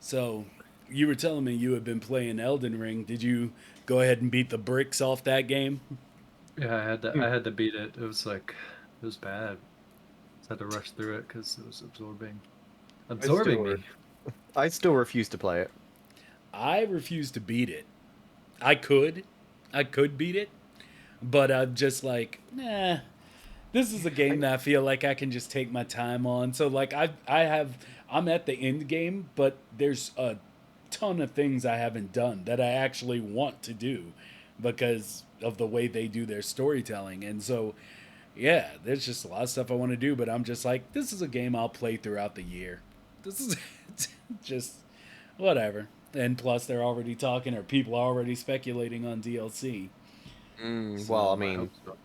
So, you were telling me you had been playing Elden Ring. Did you go ahead and beat the bricks off that game? Yeah, I had to Hmm. I had to beat it. It was like it was bad. Just had to rush through it because it was I absorbing still, me. I still refuse to play it. I refuse to beat it. I could. I could beat it, but I'm just like, nah. This is a game I, that I feel like I can just take my time on. So like I'm at the end game, but there's a ton of things I haven't done that I actually want to do because of the way they do their storytelling. And so yeah, there's just a lot of stuff I want to do, but I'm just like, this is a game I'll play throughout the year. This is just whatever. And plus, they're already talking, or people are already speculating on DLC. well, I So I hope mean, so.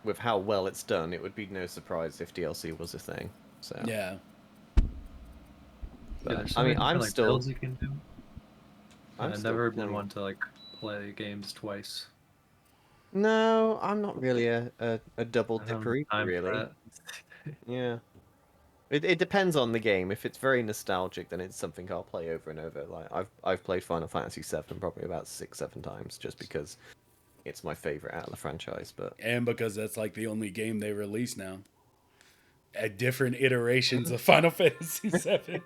with how well it's done, it would be no surprise if DLC was a thing. So, yeah, Yeah, but there's so I mean, many different like builds you can do. I'm I've still never been playing. one to like play games twice. No, I'm not really a double I don't have dipper either, time for really. that. Yeah. It depends on the game. If it's very nostalgic, then it's something I'll play over and over. Like I've played Final Fantasy VII probably about 6, 7 times just because it's my favorite out of the franchise. But and because that's like the only game they release now at different iterations of Final Fantasy VII.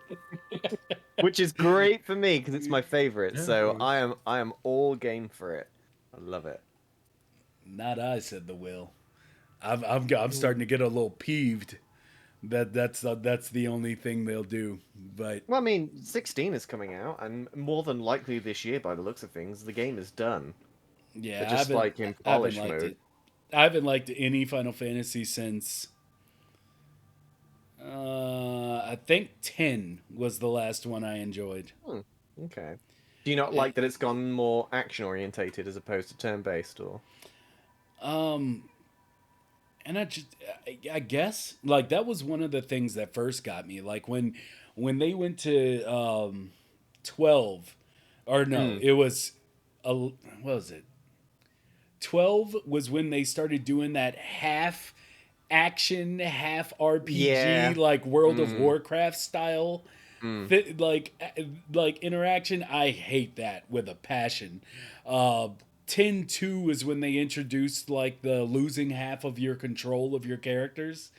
which is great for me because it's my favorite. Yeah, of So course. I am all game for it. I love it. Not I, said the will. I'm starting to get a little peeved that that's the only thing they'll do. But Well, I mean, 16 is coming out, and more than likely this year, by the looks of things, the game is done. They're yeah, just like in I haven't polish liked mode. it. I haven't liked any Final Fantasy since I think 10 was the last one I enjoyed. Hmm, okay. Do you not Eh, like that it's gone more action orientated as opposed to turn based, or? Um, and I guess like that was one of the things that first got me. Like when they went to 12, or no, Hmm. it was what was it? 12 was when they started doing that half action, half RPG, Yeah. like World of Hmm. Warcraft style Hmm. like interaction. I hate that with a passion. uh 10-2 is when they introduced like the losing half of your control of your characters,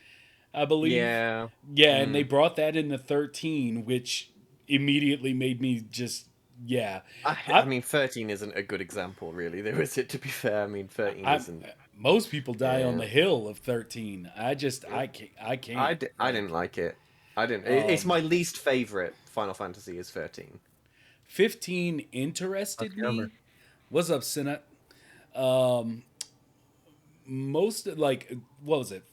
I believe. Yeah. Yeah, and they Hmm. brought that into 13, which immediately made me just, yeah. I I mean, 13 isn't a good example, really. There is it, to be fair. I mean, 13 I isn't. most people die on Yeah. the hill of 13. I can't I didn't like like it. I didn't. It's um my least favorite Final Fantasy is 13. 15 Let's interested get over. me. What's up, Senna? Um, most like what was it?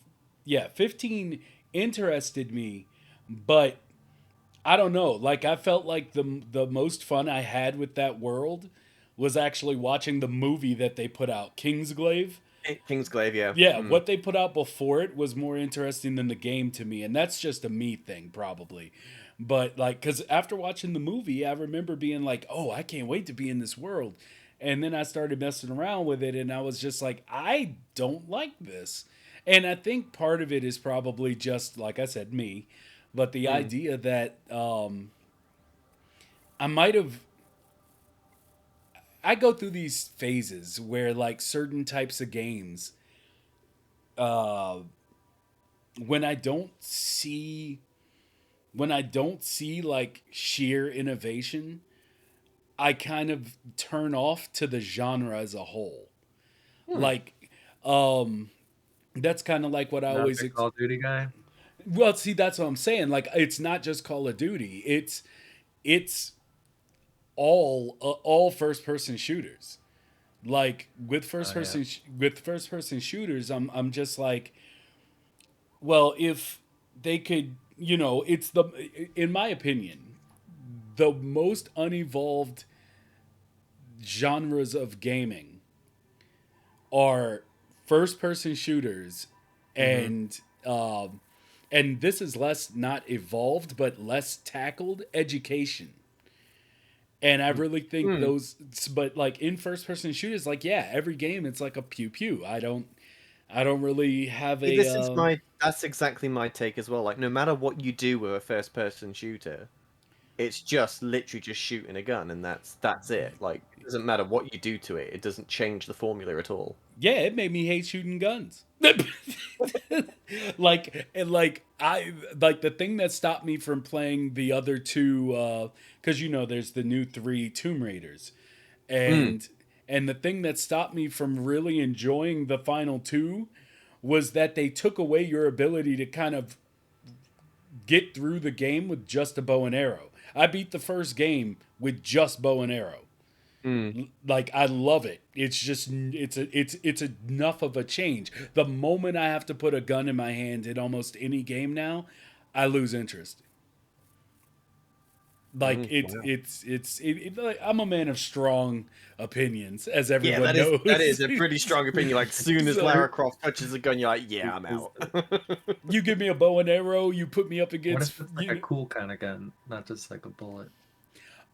Yeah, 15 interested me, but I don't know. Like I felt like the most fun I had with that world was actually watching the movie that they put out, Kingsglaive. Kingsglaive, yeah. Yeah, Mm. what they put out before it was more interesting than the game to me, and that's just a me thing probably. But like, because after watching the movie, I remember being like, "Oh, I can't wait to be in this world," and then I started messing around with it, and I was just like, "I don't like this." And I think part of it is probably just like I said, me, but the Mm. idea that I might have. I go through these phases where like certain types of games, uh, when I don't see like sheer innovation, I kind of turn off to the genre as a whole. Hmm. Like, um, that's kind of like what I Not a always. big Call of Duty guy. Well, see, that's what I'm saying. Like, it's not just Call of Duty. It's all first person shooters. Like Yeah. with first person shooters, I'm just like, well, if they could, it's the in my opinion the most unevolved genres of gaming are first person shooters Mm-hmm. and and this is less not evolved but less tackled education. And I really think Mm. those, but like in first person shooters, like yeah, every game it's like a pew pew. I don't really have See, a this is. That's exactly my take as well. Like, no matter what you do with a first-person shooter, It's just literally just shooting a gun, and that's it. Like, it doesn't matter what you do to it. It doesn't change the formula at all. Yeah, it made me hate shooting guns. Like the thing that stopped me from playing the other two, because there's the new 3 Tomb Raiders, and and the thing that stopped me from really enjoying the final 2 was that they took away your ability to kind of get through the game with just a bow and arrow. I beat the first game with just bow and arrow. Like, I love it. It's just it's enough of a change. The moment I have to put a gun in my hand in almost any game now, I lose interest. Like, like, I'm a man of strong opinions, as everyone knows. That is a pretty strong opinion. Like, as soon as Lara Croft touches a gun, you're like, yeah, I'm out. You give me a bow and arrow, you put me up What against. if it's like a cool kind of gun, not just like a bullet?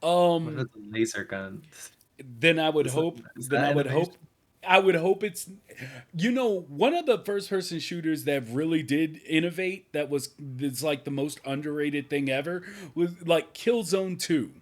Um, What if it's a laser gun? then I would Is hope. is Then that I would hope. innovation? I would hope it's. One of the first-person shooters that really did innovate, that's like the most underrated thing ever, was like Killzone 2.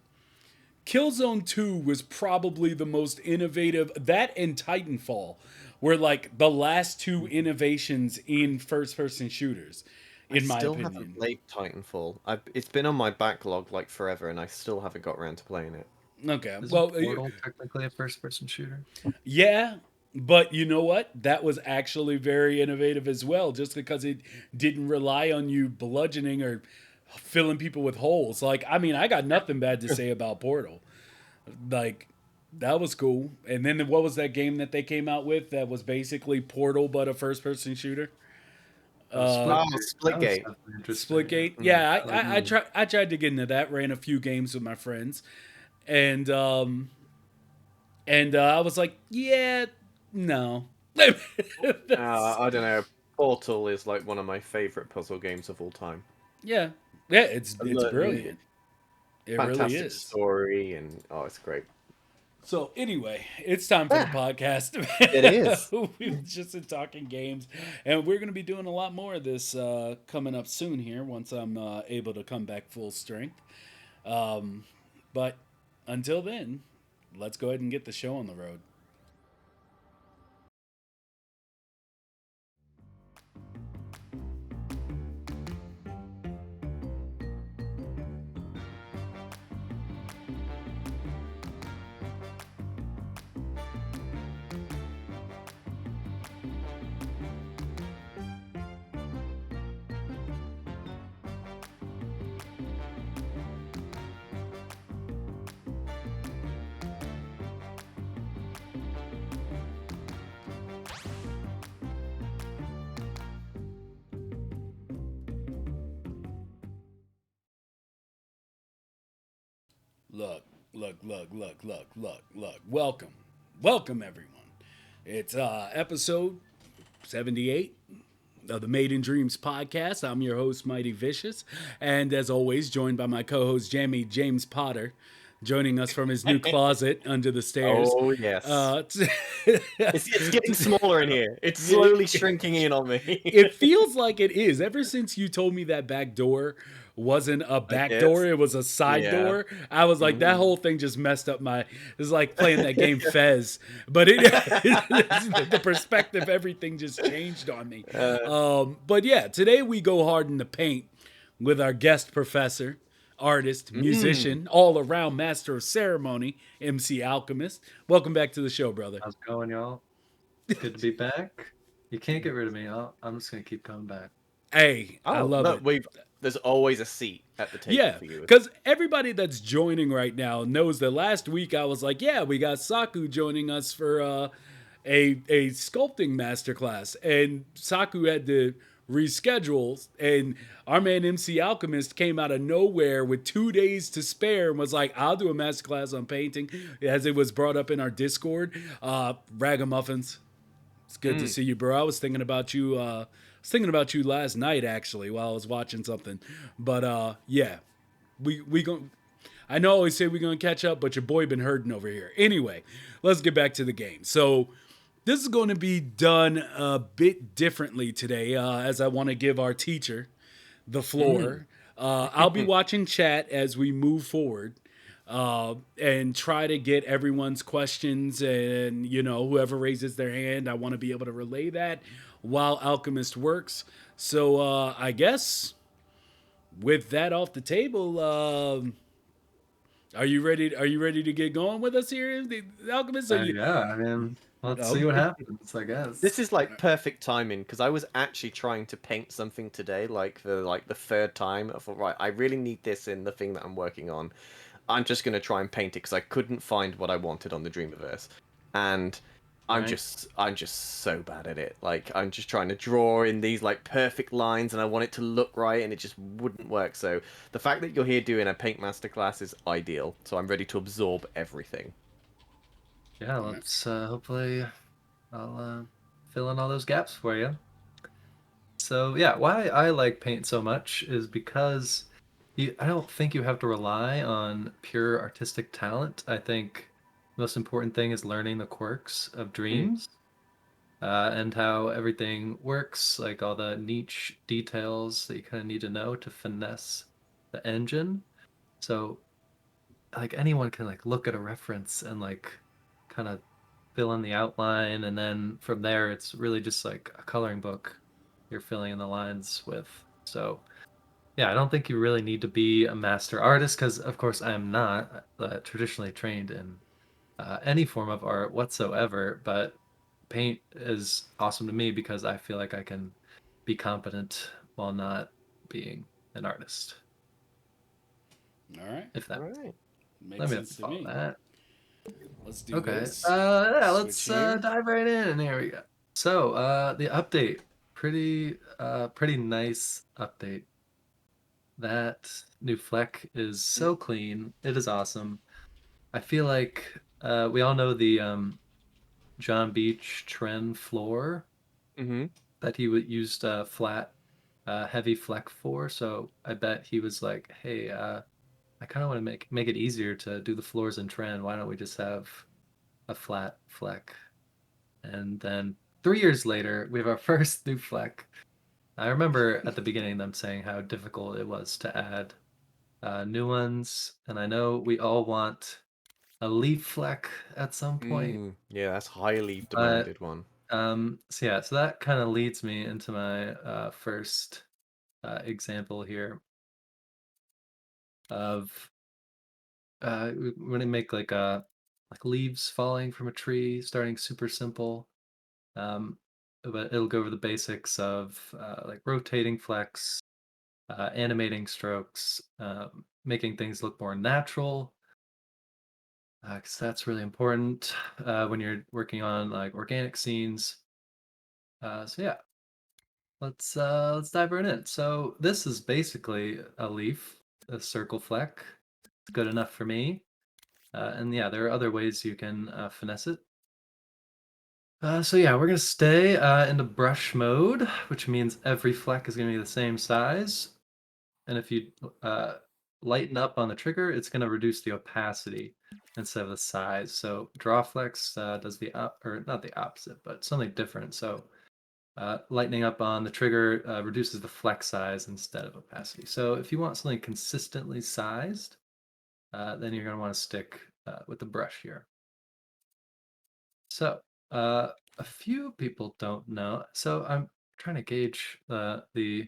Killzone 2 was probably the most innovative. That and Titanfall were like the last 2 innovations in first-person shooters, in my still opinion. haven't played Titanfall. It's been on my backlog like forever, and I still haven't got around to playing it. Okay, Isn't well, Portal technically a first-person shooter? yeah, but you know what? That was actually very innovative as well, just because it didn't rely on you bludgeoning or filling people with holes. Like, I mean, I got nothing bad to say about Portal. Like, that was cool. And then what was that game that they came out with that was basically Portal but a first-person shooter? Splitgate. Splitgate. Yeah, I tried to get into that. Ran a few games with my friends, and I was like, yeah, no. I don't know. Portal is like one of my favorite puzzle games of all time. Yeah, it's brilliant. It Fantastic really is. story, and it's great. So anyway, it's time for the podcast. It is. We've just been talking games, and we're going to be doing a lot more of this coming up soon here once I'm able to come back full strength. But until then, let's go ahead and get the show on the road. Look. Welcome, everyone. It's episode 78 of the Made in Dreams podcast. I'm your host, Mighty Vicious, and as always, joined by my co-host, Jamie James Potter, joining us from his new closet under the stairs. Oh, yes. It's getting smaller in here. It's slowly shrinking in on me. It feels like it is. Ever since you told me that back door wasn't a back door, it was a side door, I was like, that whole thing just messed up my... It's like playing that game Fez. But the perspective, everything just changed on me. But yeah, today we go hard in the paint with our guest professor, artist, musician, all-around master of ceremony, MC Alchemist. Welcome back to the show, brother. How's it going, y'all? Good to be back. You can't get rid of me. I'm just going to keep coming back. Hey, I love it. There's always a seat at the table for you. Because everybody that's joining right now knows that last week I was like, yeah, we got Saku joining us for a sculpting masterclass. And Saku had to reschedule, and our man MC Alchemist came out of nowhere with 2 days to spare and was like, I'll do a masterclass on painting, as it was brought up in our Discord. Ragamuffins, it's good to see you, bro. I was thinking about you last night, actually, while I was watching something. But yeah, we going. I know I always say we're gonna catch up, but your boy been hurting over here. Anyway, let's get back to the game. So this is going to be done a bit differently today, as I want to give our teacher the floor. I'll be watching chat as we move forward, and try to get everyone's questions. And whoever raises their hand, I want to be able to relay that while Alchemist works. So I guess with that off the table, are you ready? Are you ready to get going with us here, the Alchemist? Are you? Yeah, I mean, let's see what Okay. happens, I This guess. is like perfect timing because I was actually trying to paint something today, like the third time. I thought, right, I really need this in the thing that I'm working on. I'm just gonna try and paint it because I couldn't find what I wanted on the Dreamiverse, and Right. I'm just so bad at it. Like I'm just trying to draw in these like perfect lines, and I want it to look right, and it just wouldn't work. So the fact that you're here doing a paint masterclass is ideal. So I'm ready to absorb everything. Yeah, let's hopefully I'll fill in all those gaps for you. So yeah, why I like paint so much is because I don't think you have to rely on pure artistic talent. I think the most important thing is learning the quirks of Mm. dreams, and how everything works, like all the niche details that you kind of need to know to finesse the engine. So like anyone can like look at a reference and like kind of fill in the outline, and then from there it's really just like a coloring book you're filling in the lines with. So yeah, I don't think you really need to be a master artist because of course I am not traditionally trained in any form of art whatsoever, but paint is awesome to me because I feel like I can be competent while not being an artist, All right. if All that right. let Makes me have to sense to follow me. that. Let's do Okay. this. Yeah, Switch let's here. dive right in. Here we go. So, the update, pretty nice update. That new Fleck is so clean. It is awesome. I feel like we all know the John Beach trend floor Mm-hmm. that he would used flat, heavy Fleck for. So I bet he was like, "Hey, I kind of want to make it easier to do the floors in trend. Why don't we just have a flat Fleck?" And then 3 years later, we have our first new Fleck. I remember at the beginning them saying how difficult it was to add new ones, and I know we all want a leaf Fleck at some point, Yeah, that's highly but demanded one. so yeah, so that kind of leads me into my first example here of we're gonna make like leaves falling from a tree, starting super simple. Um, but it'll go over the basics of like rotating flex, animating strokes, making things look more natural, because that's really important when you're working on like organic scenes. So yeah, let's dive right in. So this is basically a leaf, a circle fleck. It's good enough for me. And yeah, there are other ways you can finesse it. So yeah, we're gonna stay into brush mode, which means every fleck is gonna be the same size. And if you uh, lighten up on the trigger, it's gonna reduce the opacity instead of the size. So draw flex does or not the opposite, but something different. So lightening up on the trigger reduces the flex size instead of opacity. So if you want something consistently sized, then you're gonna want to stick with the brush here. So, a few people don't know. So I'm trying to gauge the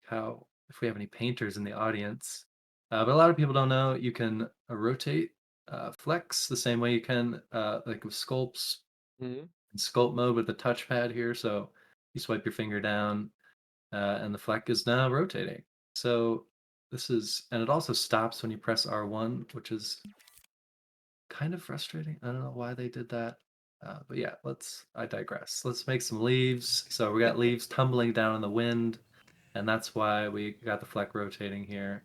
how if we have any painters in the audience. But a lot of people don't know you can rotate flex the same way you can like with sculpts Mm-hmm. in sculpt mode with the touchpad here. So you swipe your finger down and the fleck is now rotating. So this is, and it also stops when you press R1, which is kind of frustrating. I don't know why they did that. But yeah, I digress. Let's make some leaves. So we got leaves tumbling down in the wind, and that's why we got the fleck rotating here.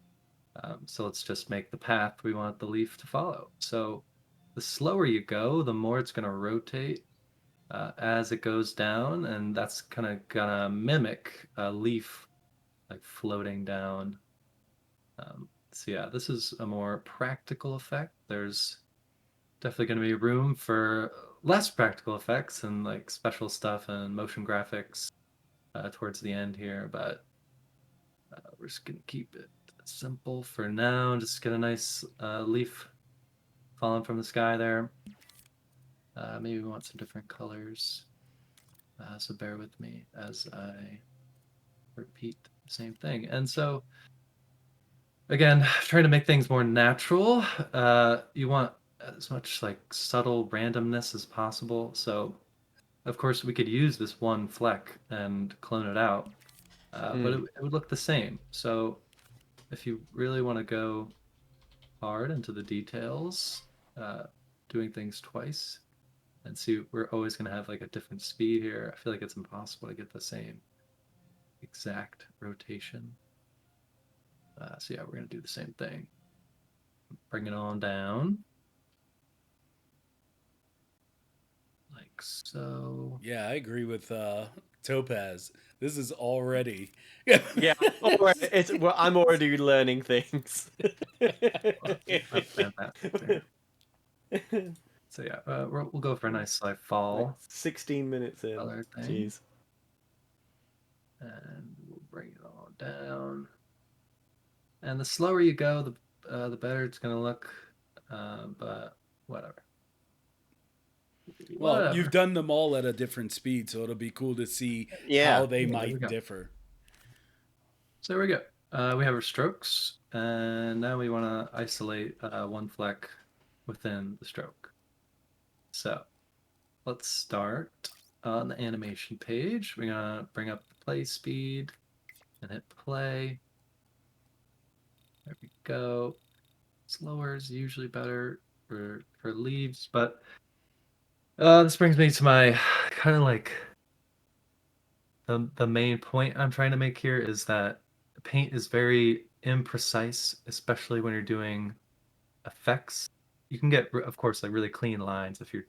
So let's just make the path we want the leaf to follow. So the slower you go, the more it's going to rotate as it goes down, and that's kind of gonna mimic a leaf like floating down. So yeah, this is a more practical effect. There's definitely going to be room for less practical effects and like special stuff and motion graphics towards the end here, but we're just gonna keep it simple for now. Just get a nice leaf falling from the sky there. Maybe we want some different colors. So bear with me as I repeat the same thing. And so, again, trying to make things more natural. You want as much like subtle randomness as possible. So, of course, we could use this one Fleck and clone it out, but it would look the same. So, if you really want to go hard into the details, doing things twice, and see, we're always going to have like a different speed here. I feel like it's impossible to get the same exact rotation. So yeah, we're going to do the same thing. Bring it on down. Like so. Yeah, I agree with Topaz. This is already. Yeah, well, I'm already learning things. Not fantastic there. So yeah, we'll go for a nice like fall. Like 16 minutes in. Color thing. Jeez. And we'll bring it all down. And the slower you go, the better it's gonna look. But whatever. Well, you've done them all at a different speed, so it'll be cool to see how they might differ. So there we go. We have our strokes, and now we want to isolate one Fleck within the stroke. So let's start on the animation page. We're gonna bring up the play speed and hit play. There we go. Slower is usually better for leaves, but this brings me to my kind of like the main point I'm trying to make here is that paint is very imprecise, especially when you're doing effects. You can get, of course, like really clean lines if you're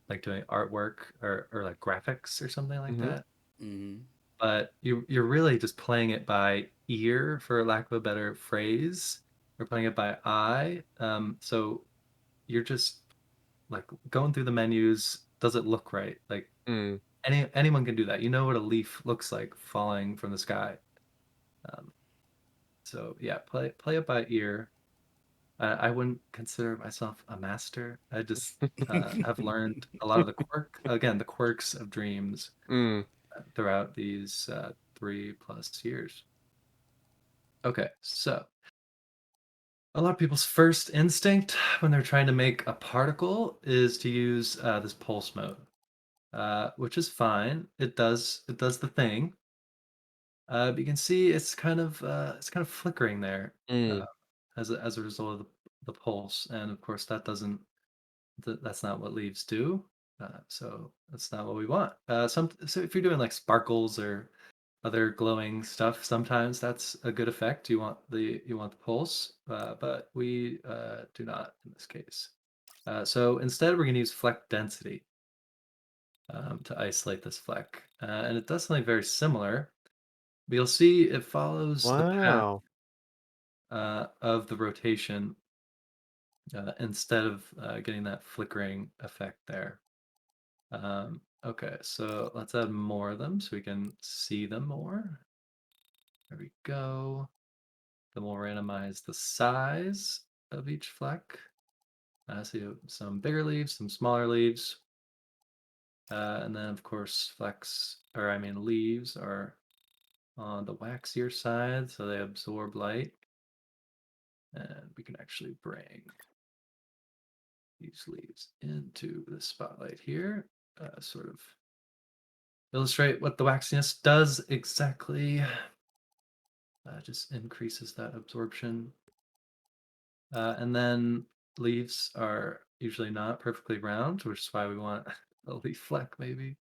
like doing artwork or like graphics or something like that. Mm-hmm. But you're really just playing it by ear, for lack of a better phrase. We're playing it by eye. So you're just like going through the menus. Does it look right? Like anyone can do that. You know what a leaf looks like falling from the sky. So yeah, play it by ear. I wouldn't consider myself a master. I just have learned a lot of the quirks of dreams throughout these 3+ years. Okay, so a lot of people's first instinct when they're trying to make a particle is to use this pulse mode, which is fine. It does the thing. But you can see it's kind of flickering there as a result of the pulse, and of course that's not what leaves do. So that's not what we want. So if you're doing like sparkles or other glowing stuff, sometimes that's a good effect. You want the pulse, but we do not in this case. So instead, we're going to use Fleck density to isolate this Fleck, and it does something very similar. But you'll see it follows the path of the rotation instead of getting that flickering effect there. Okay, so let's add more of them so we can see them more. There we go. Then we'll randomize the size of each Fleck. So you have some bigger leaves, some smaller leaves. And then, of course, leaves are on the waxier side, so they absorb light. And we can actually bring these leaves into the spotlight here, sort of illustrate what the waxiness does exactly. Just increases that absorption. And then leaves are usually not perfectly round, which is why we want a leaf Fleck maybe.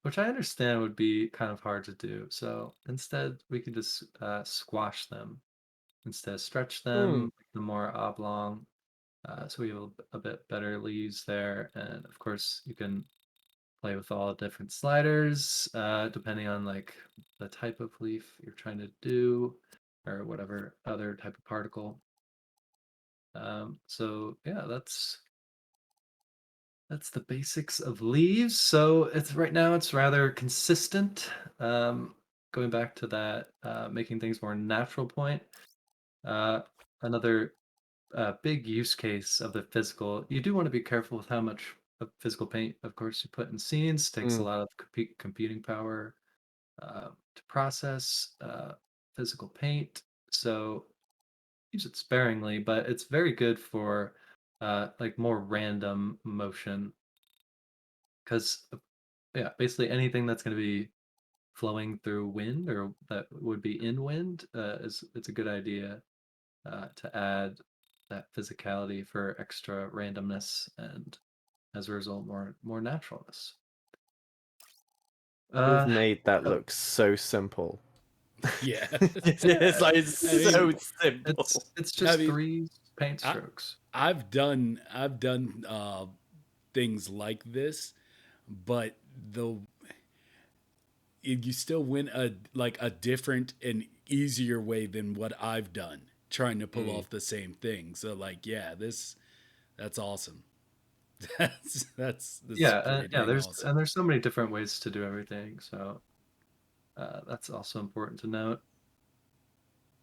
Which I understand would be kind of hard to do. So instead, we can just squash them. Instead, stretch them, make them more oblong. So we have a bit better leaves there. And of course, you can play with all the different sliders, depending on like the type of leaf you're trying to do or whatever other type of particle. So yeah, that's the basics of leaves. So it's right now it's rather consistent. going back to that making things more natural point, uh, another big use case of the physical, you do want to be careful with how much of physical paint, of course, you put in scenes. Takes a Mm. lot of computing power to process physical paint. So use it sparingly, but it's very good for like more random motion because yeah, basically anything that's going to be flowing through wind or that would be in wind is it's a good idea to add that physicality for extra randomness and as a result more naturalness. You've Uh, made that oh, look so simple. Yeah. It's like I mean, so simple. it's I just mean, three paint I strokes. I've done things like this, but the you still win a different and easier way than what I've done trying to pull Mm. off the same thing. So like, yeah, that's awesome. That's Yeah, pretty yeah. dang awesome. There's so many different ways to do everything, so that's also important to note.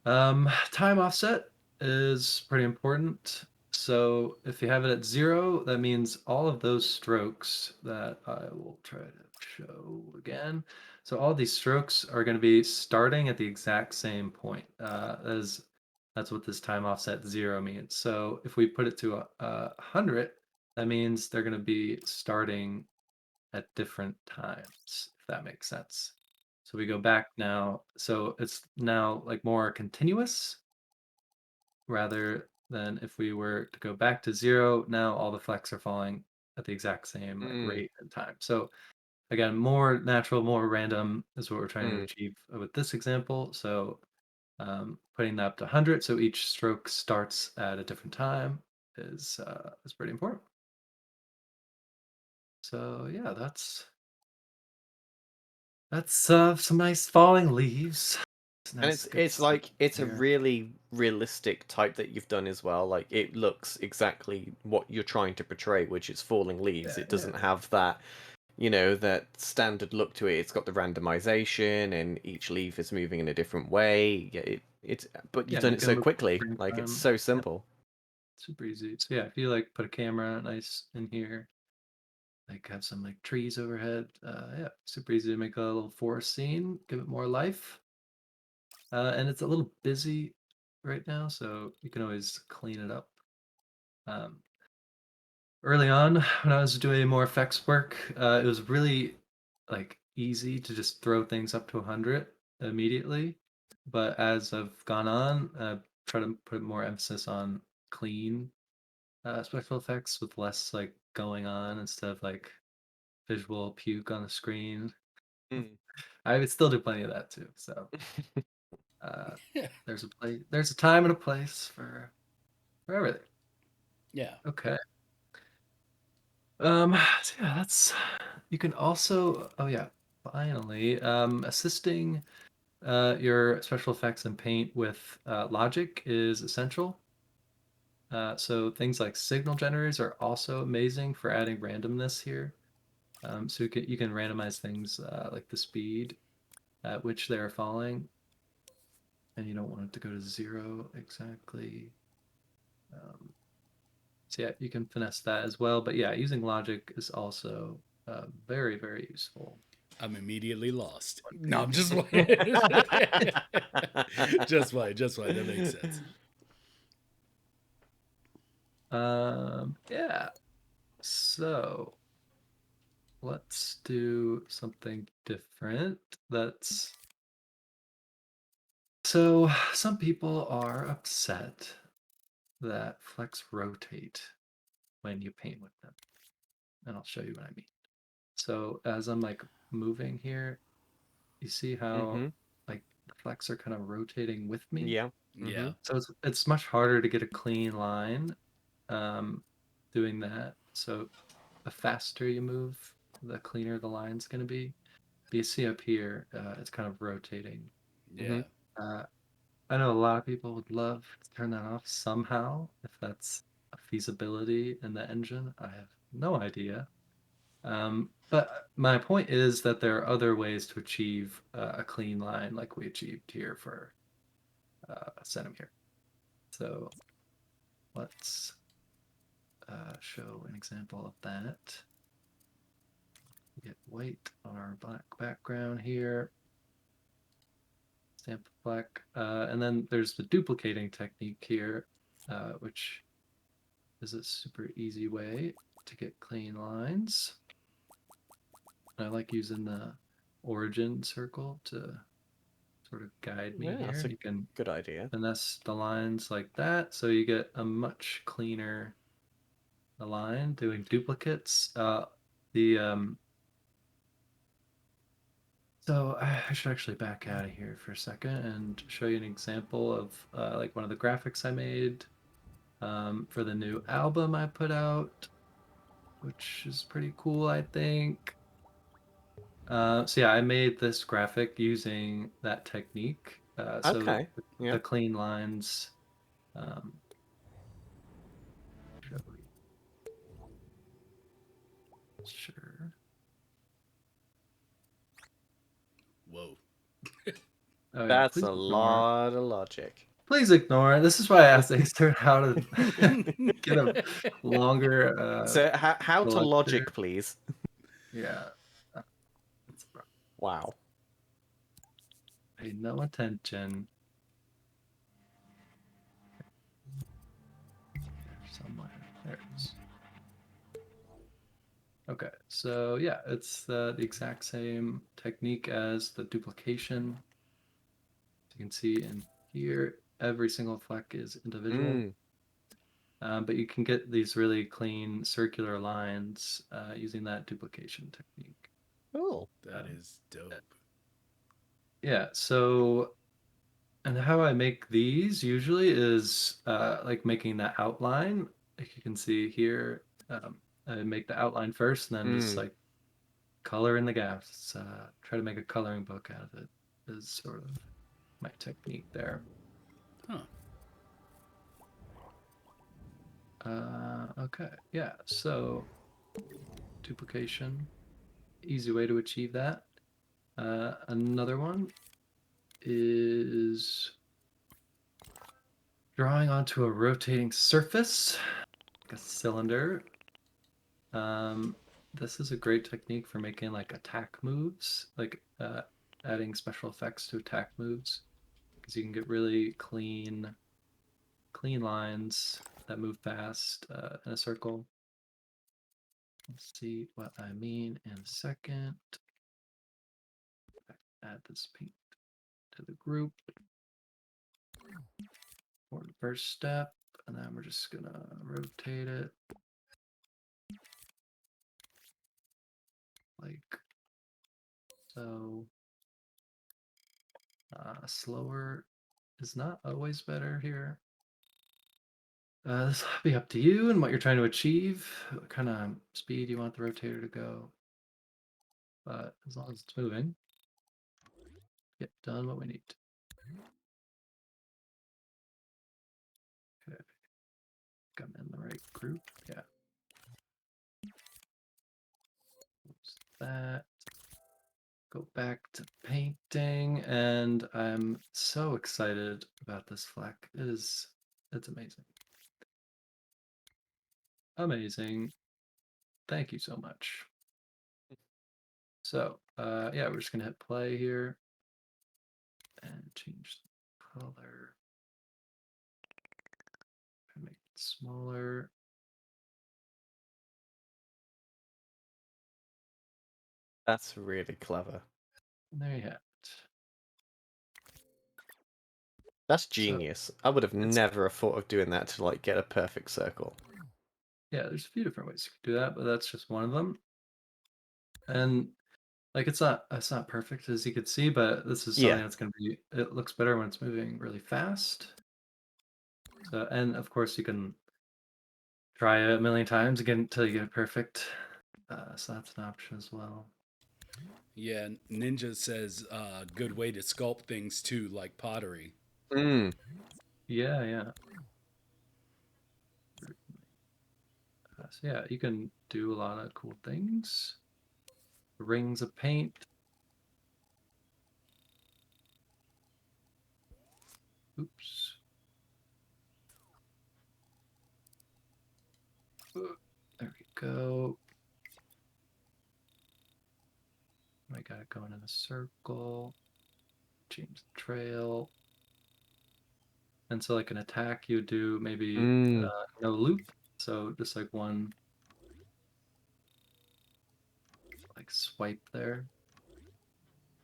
Time offset is pretty important. So if you have it at 0, that means all of those strokes that I will try to show again. So all these strokes are going to be starting at the exact same point. That's what this time offset 0 means. So if we put it to 100, that means they're going to be starting at different times, if that makes sense. So we go back now. So it's now like more continuous rather than if we were to go back to 0, now all the flecks are falling at the exact same like Mm. rate and time. So again, more natural, more random is what we're trying to Mm. achieve with this example. So putting that up to 100, so each stroke starts at a different time is pretty important. So yeah, that's some nice falling leaves. It's And nice, good it's stuff like it's a here. really realistic type that you've done as well. Like it looks exactly what you're trying to portray, which is falling leaves. Yeah, It yeah, doesn't have that, you know, that standard look to it. It's got the randomization, and each leaf is moving in a different way. Yeah, it's but you've yeah. done You it can so move quickly. frame Like it's time. so Yeah, simple. super easy. So yeah, if you like put a camera nice in here, like have some like trees overhead. Yeah, super easy to make a little forest scene, give it more life. And it's a little busy right now, so you can always clean it up. Um, Early on, when I was doing more effects work, it was really like easy to just throw things up to 100 immediately. But as I've gone on, try to put more emphasis on clean special effects with less like going on instead of like visual puke on the screen. Mm. I would still do plenty of that too. So uh, Yeah. there's a time and a place for everything. Yeah. Okay. So yeah, that's you can also oh yeah, finally assisting your special effects and paint with logic is essential. So things like signal generators are also amazing for adding randomness here. So you can randomize things like the speed at which they're falling, and you don't want it to go to 0 exactly. Um, so yeah, you can finesse that as well. But yeah, using logic is also very, very useful. I'm immediately lost. One No, I'm paint. just playing. Just playing. Just playing. That makes sense. Yeah. So let's do something different. That's so some people are upset that flecks rotate when you paint with them. And I'll show you what I mean. So as I'm like moving here, you see how Mm-hmm. like the flecks are kind of rotating with me. Yeah. Mm-hmm. Yeah. So it's much harder to get a clean line um, doing that. So the faster you move, the cleaner the line's going to be. But you see up here, it's kind of rotating. Mm-hmm. Yeah. Uh, I know a lot of people would love to turn that off somehow, if that's a feasibility in the engine. I have no idea. But my point is that there are other ways to achieve a clean line like we achieved here for a centimeter. So let's show an example of that. Get white on our black background here. Stamp black. And then there's the duplicating technique here, which is a super easy way to get clean lines. I like using the origin circle to sort of guide me Yeah, here. that's And a you can good idea. finesse the lines like that, so you get a much cleaner line doing duplicates. The So I should actually back out of here for a second and show you an example of like one of the graphics I made for the new album I put out, which is pretty cool, I think. So yeah, I made this graphic using that technique. So Okay. Yeah. the clean lines. Um, shall we- Sure. Whoa. Oh yeah, That's please a ignore. lot of logic. Please ignore. This is why I asked Acer how to get a longer So how to selector. logic, please? Yeah, that's right. Wow. Pay no attention. There somewhere. There it is. Okay, so yeah, it's the exact same technique as the duplication. You can see in here, every single Fleck is individual. Mm. But you can get these really clean circular lines using that duplication technique. Cool. That is dope. Yeah, so and how I make these usually is like making that outline. Like you can see here, I make the outline first and then just Mm. like color in the gaps. Try to make a coloring book out of it is sort of my technique there. Huh. Okay, yeah, so duplication, easy way to achieve that. Another one is drawing onto a rotating surface, like a cylinder. This is a great technique for making like attack moves, like adding special effects to attack moves, because you can get really clean lines that move fast in a circle. Let's see what I mean in a second. Add this paint to the group for the first step, and then we're just gonna rotate it like so. Slower is not always better here. This will be up to you and what you're trying to achieve, what kind of speed you want the rotator to go. But as long as it's moving, get done what we need. Okay, I'm in the right group. Yeah. Close that. Go back to painting, and I'm so excited about this Fleck. It's amazing. Amazing. Thank you so much. So, yeah, we're just gonna hit play here and change the color. Make it smaller. That's really clever. And there you have it. That's genius. I would have It's never have thought of doing that to like get a perfect circle. yeah, there's a few different ways you can do that, but that's just one of them. And like it's not perfect as you could see, but this is something Yeah. that's gonna be it looks better when it's moving really fast. So and of course you can try it a million times again until you get it perfect. So that's an option as well. Yeah, Ninja says good way to sculpt things too, like pottery. Yeah, yeah. So yeah, you can do a lot of cool things. Rings of paint. Oops. There we go. I got it going in a circle. Change the trail. And so like an attack you do maybe no loop. So just like one like swipe there.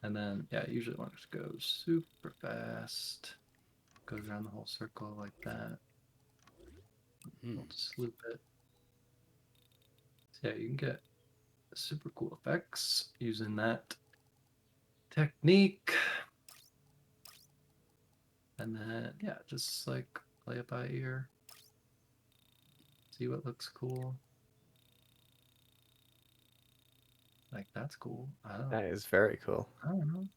And then yeah, usually one just goes super fast. Goes around the whole circle like that. We'll just loop it. So yeah, you can get super cool effects using that technique. And then yeah, just like play it by ear. See what looks cool. Like that's cool. That is very cool. I don't know.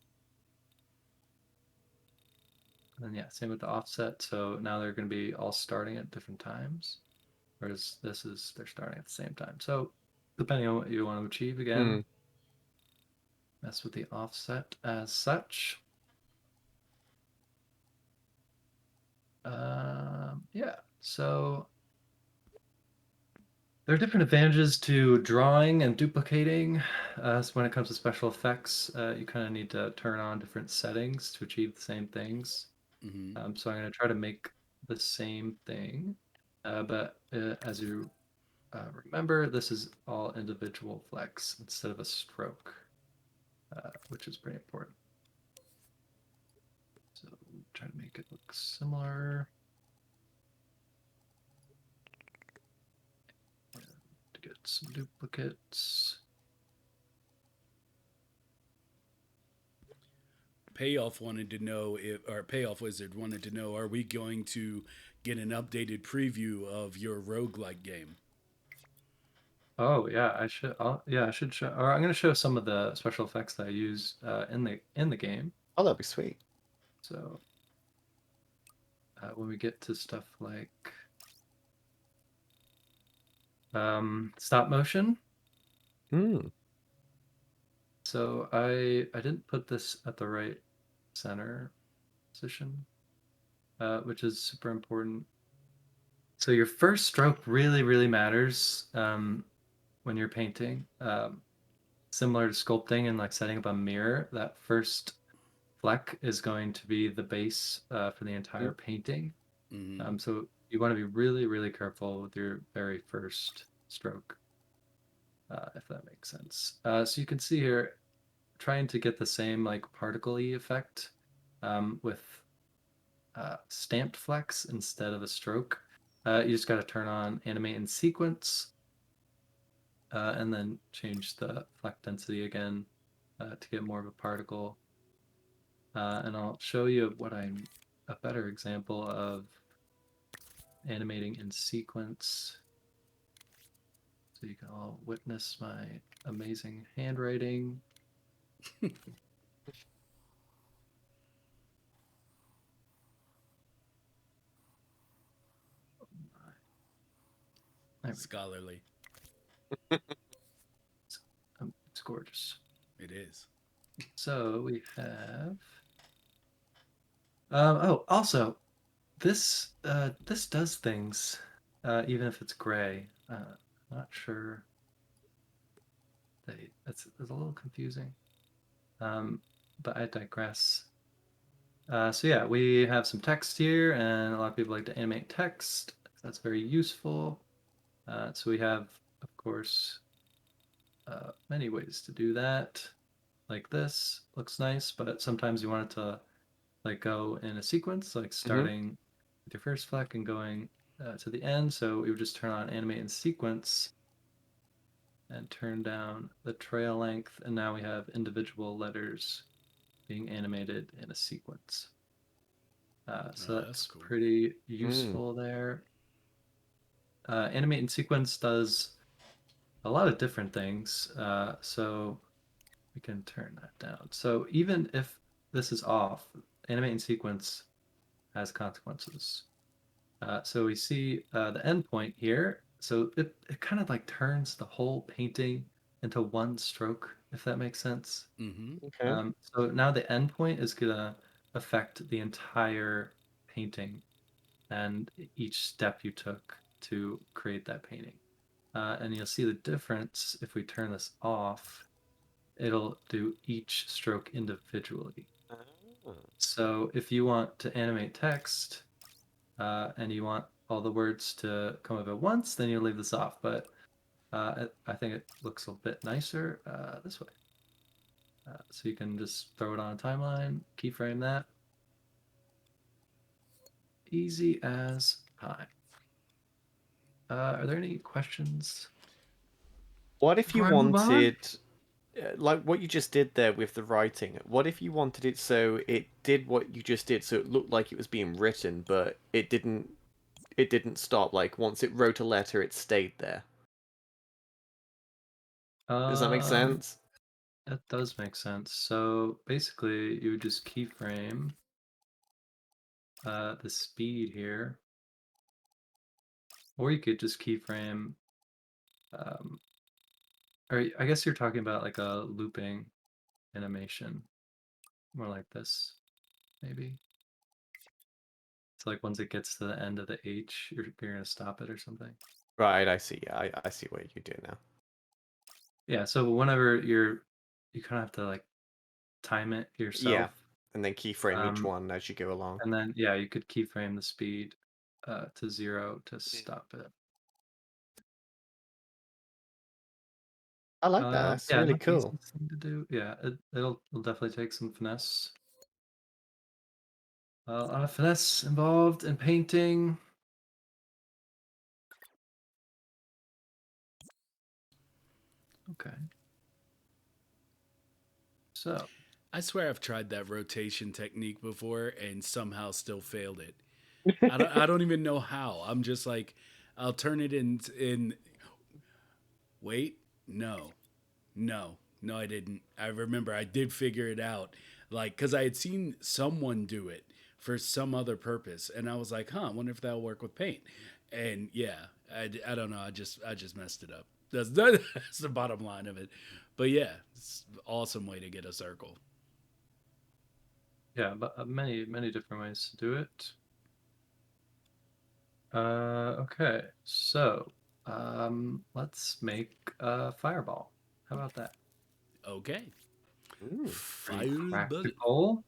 And then yeah, same with the offset. So now they're going to be all starting at different times, whereas this is they're starting at the same time. So depending on what you want to achieve, again, mess with the offset as such. Yeah. So there are different advantages to drawing and duplicating. So when it comes to special effects, you kind of need to turn on different settings to achieve the same things. So I'm going to try to make the same thing, but as you remember, this is all individual flecks instead of a stroke, which is pretty important. So try to make it look similar. And to get some duplicates. Payoff wanted to know if, or Payoff Wizard wanted to know, are we going to get an updated preview of your roguelike game? Oh yeah, I should. Yeah, I should show. Or I'm going to show some of the special effects that I use in the game. Oh, that'd be sweet. So when we get to stuff like stop motion. So I didn't put this at the right center position, which is super important. So your first stroke really matters when you're painting. Similar to sculpting and like setting up a mirror, that first fleck is going to be the base for the entire painting. So you want to be really careful with your very first stroke, if that makes sense. So you can see here, trying to get the same like particle-y effect with stamped flecks instead of a stroke. You just got to turn on animate in sequence and then change the fleck density again to get more of a particle. And I'll show you what I'm a better example of animating in sequence. So you can all witness my amazing handwriting. Scholarly. It's gorgeous. It is. So we have. Also, this this does things, even if it's gray. I'm not sure. It's a little confusing. But I digress. So yeah, we have some text here, and a lot of people like to animate text. That's very useful. So we have, of course, many ways to do that. Like this looks nice, but sometimes you want it to like go in a sequence, like starting with your first fleck and going to the end. So we would just turn on animate in sequence and turn down the trail length, and now we have individual letters being animated in a sequence. So that's cool. pretty useful there. Animate in sequence does a lot of different things. So we can turn that down. So even if this is off, animate in sequence has consequences. So we see the endpoint here. So it kind of like turns the whole painting into one stroke, if that makes sense. Mm-hmm. Okay. So now the endpoint is gonna affect the entire painting and each step you took to create that painting. And you'll see the difference if we turn this off. It'll do each stroke individually. Ah. So if you want to animate text and you want all the words to come up at once, then you leave this off. But I think it looks a bit nicer this way. So you can just throw it on a timeline, keyframe that. Easy as pie. Are there any questions What if you before I move on? wanted, like what you just did there with the writing? What if you wanted it so it did what you just did, so it looked like it was being written, but it didn't? It didn't stop. Like once it wrote a letter, it stayed there. Does that make Um, sense? that does make sense. So basically, you would just keyframe the speed here, or you could just keyframe, um, or I guess you're talking about like a looping animation, more like this, maybe. So like once it gets to the end of the H, you're gonna stop it or something. Right. I see. Yeah, I see what you do now. Yeah. So whenever you kind of have to like time it Yeah, yourself. and then keyframe each Um, one as you go along. and then yeah, you could keyframe the speed to 0 to stop it. I like that. That's Yeah, really not the cool. easiest thing to do. Yeah, it'll definitely take some finesse. A lot of finesse involved in painting. Okay, so I swear I've tried that rotation technique before and somehow still failed it. I don't even know how. I'm just like, I'll turn it in. Wait, no, no, I didn't. I remember I did figure it out, like because I had seen someone do it for some other purpose, and I was like, huh, I wonder if that'll work with paint. And yeah, I don't know. I just messed it up. That's the bottom line of it. But yeah, it's an awesome way to get a circle. yeah, but many different ways to do it. Okay, so let's make a fireball. How about that? Okay, Mm. Pretty fire bullet. practical.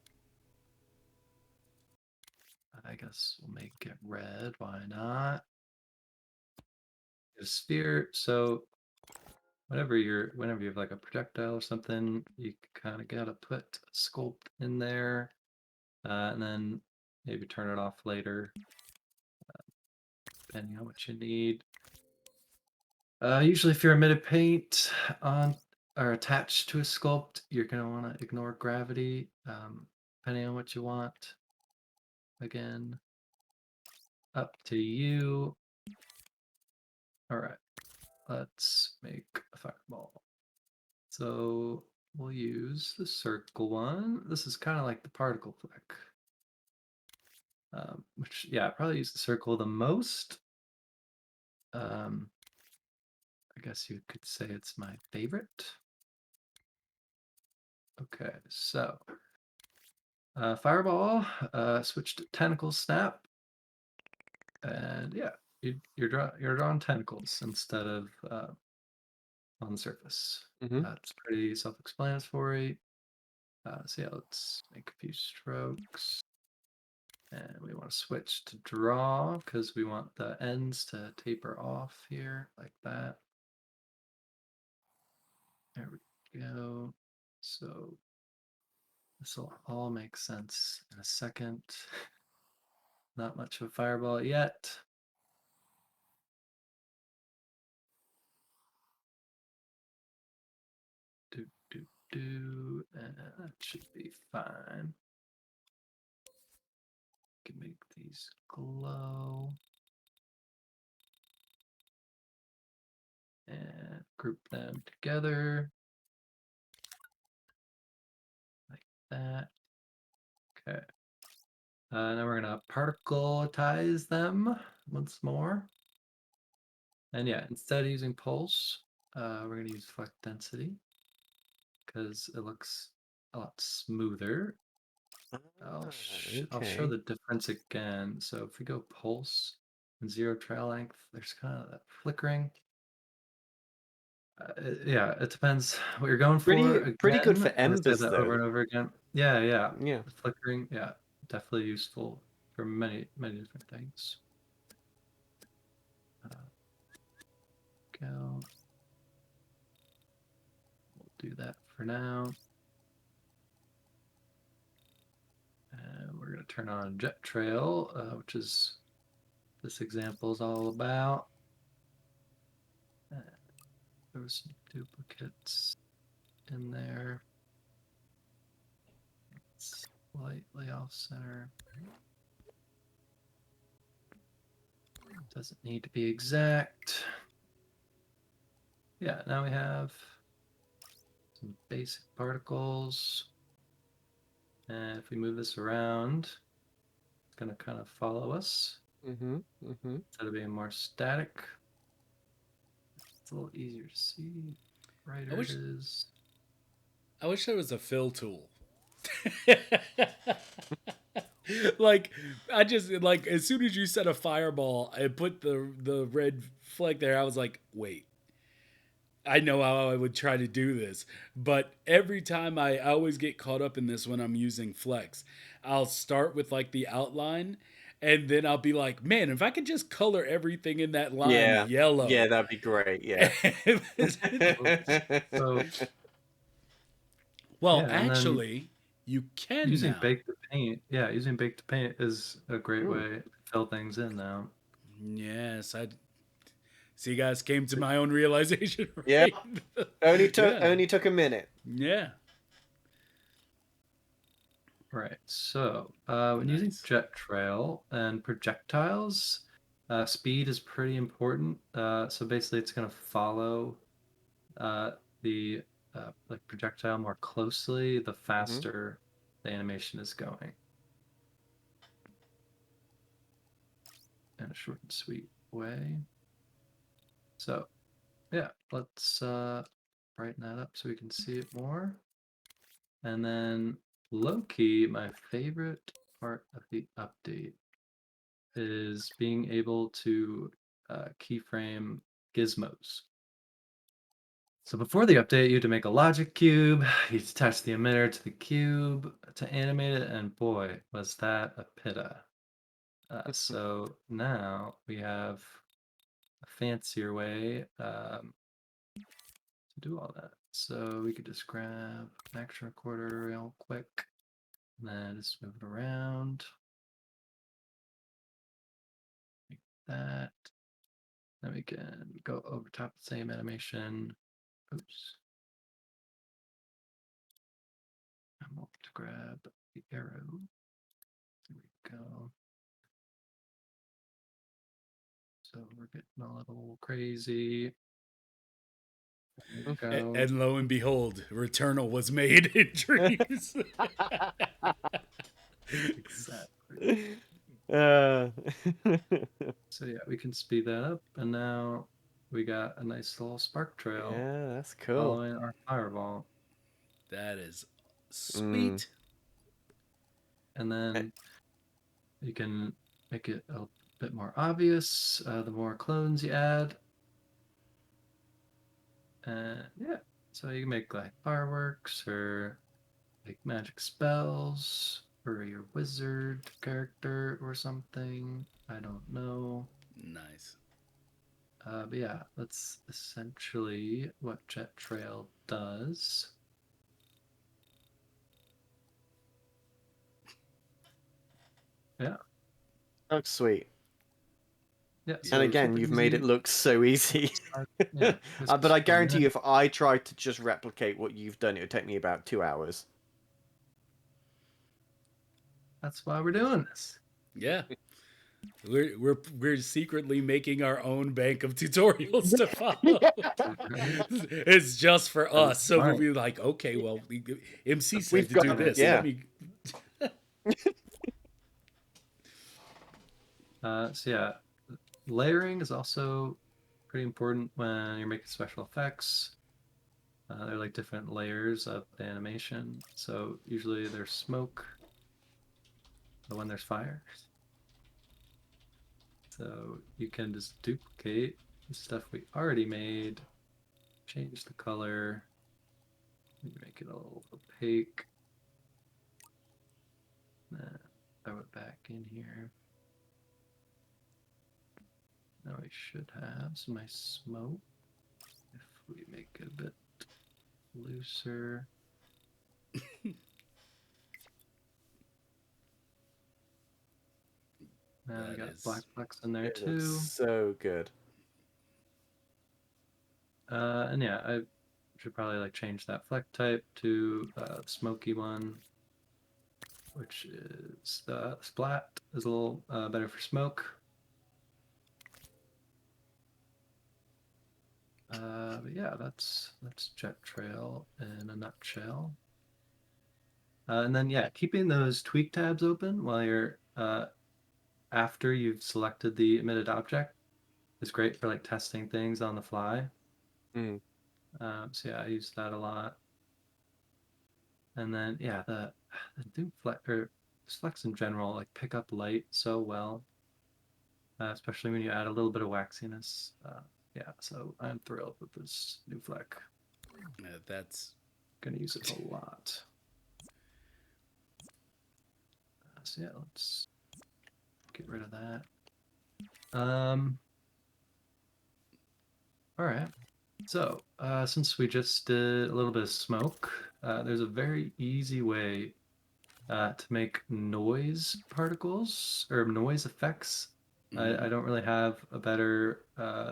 I guess we'll make it red. Why not? Get a sphere. So whenever you have like a projectile or something, you kind of gotta put sculpt in there, and then maybe turn it off later, depending on what you need. Usually, if you're emitted paint on or attached to a sculpt, you're gonna want to ignore gravity, depending on what you want. Again, up to you. All right, let's make a fireball. So we'll use the circle one. This is kind of like the particle fleck, which, yeah, I probably use the circle the most. Um, I guess you could say it's my favorite. Okay, so fireball, switch to tentacle snap, and yeah, you're drawing tentacles instead of on the surface. Mm-hmm. It's pretty self-explanatory. So yeah, let's make a few strokes. And we want to switch to draw because we want the ends to taper off here like that. There we go. So this will all make sense in a second. Not much of a fireball yet. Do, do, do. And that should be fine. Can make these glow. And group them together like that. Okay. Now we're gonna particletize them once more. And yeah, instead of using pulse, we're going to use Fleck density because it looks a lot smoother. I'll show the difference again. So if we go pulse and 0 trail length, there's kind of that flickering. Yeah, it depends what you're going for. Pretty good for Again, I'm gonna say embers that over though. and over again. Yeah, yeah. Yeah. The flickering, yeah, definitely useful for many, many different things. Go. We'll do that for now. And we're going to turn on Jet Trail, which is this example is all about. There were some duplicates in there. Slightly off center. Doesn't need to be exact. Yeah, now we have some basic particles. And if we move this around, it's going to kind of follow us. Instead of being more static. It's a little easier to see. Brighter it is. I wish there was a fill tool. Like, I just, like, as soon as you said a fireball and put the red flag there, I was like, wait, I know how I would try to do this. But every time I always get caught up in this when I'm using Flecks. I'll start with like the outline and then I'll be like, man, if I could just color everything in that line yellow. Yeah, that'd be great. Yeah. So, well, yeah, actually, you can using now. Bake to Paint. Yeah, using Bake to Paint is a great way to fill things in now. Yes, I see. You guys came to my own realization. Right? Yeah, only took a minute. Yeah. Right. So when using Jet Trail and projectiles, speed is pretty important. So basically, it's going to follow the like projectile more closely the faster the animation is going. In a short and sweet way. So, yeah, let's brighten that up so we can see it more. And then low-key, my favorite part of the update is being able to keyframe gizmos. So before the update, you had to make a logic cube, you attach the emitter to the cube to animate it, and boy, was that a pitta. So now we have a fancier way to do all that. So we could just grab an action recorder real quick, and then just move it around. Like that. Then we can go over top the same animation. Oops. I'm going to grab the arrow. There we go. So we're getting a little crazy. And lo and behold, Returnal was made in dreams. Exactly. So yeah, we can speed that up, and now we got a nice little spark trail. Yeah, that's cool. Following our fireball. That is sweet. And then you can make it a bit more obvious the more clones you add. And yeah, so you can make like fireworks or like magic spells for your wizard character or something. I don't know. Nice. But yeah, that's essentially what Jet Trail does. Yeah. Looks sweet. Yeah. And again, you've made it look so easy. Yeah, but I guarantee you, if I tried to just replicate what you've done, it would take me about 2 hours. That's why we're doing this. Yeah. We're secretly making our own bank of tutorials to follow. It's just for us. So we'll be like, okay, well, MC said to do this. Yeah. So yeah, layering is also pretty important when you're making special effects. They're like different layers of the animation. So usually there's smoke, but when there's fire. So you can just duplicate the stuff we already made, change the color, make it a little opaque. Throw it back in here. Now we should have some nice smoke. If we make it a bit looser. Now we got black flecks in there It too. looks so good. And yeah, I should probably like change that fleck type to the smoky one, which is the splat is a little better for smoke. But yeah, that's Jet Trail in a nutshell. And then yeah, keeping those tweak tabs open while you're after you've selected the emitted object is great for like testing things on the fly. Mm. So yeah, I use that a lot. And then yeah, the new flex in general like pick up light so well, especially when you add a little bit of waxiness. Yeah, so I'm thrilled with this new Fleck. That's Gonna use it a lot. So yeah, let's get rid of that. All right. So since we just did a little bit of smoke, there's a very easy way to make noise particles or noise effects. I don't really have a better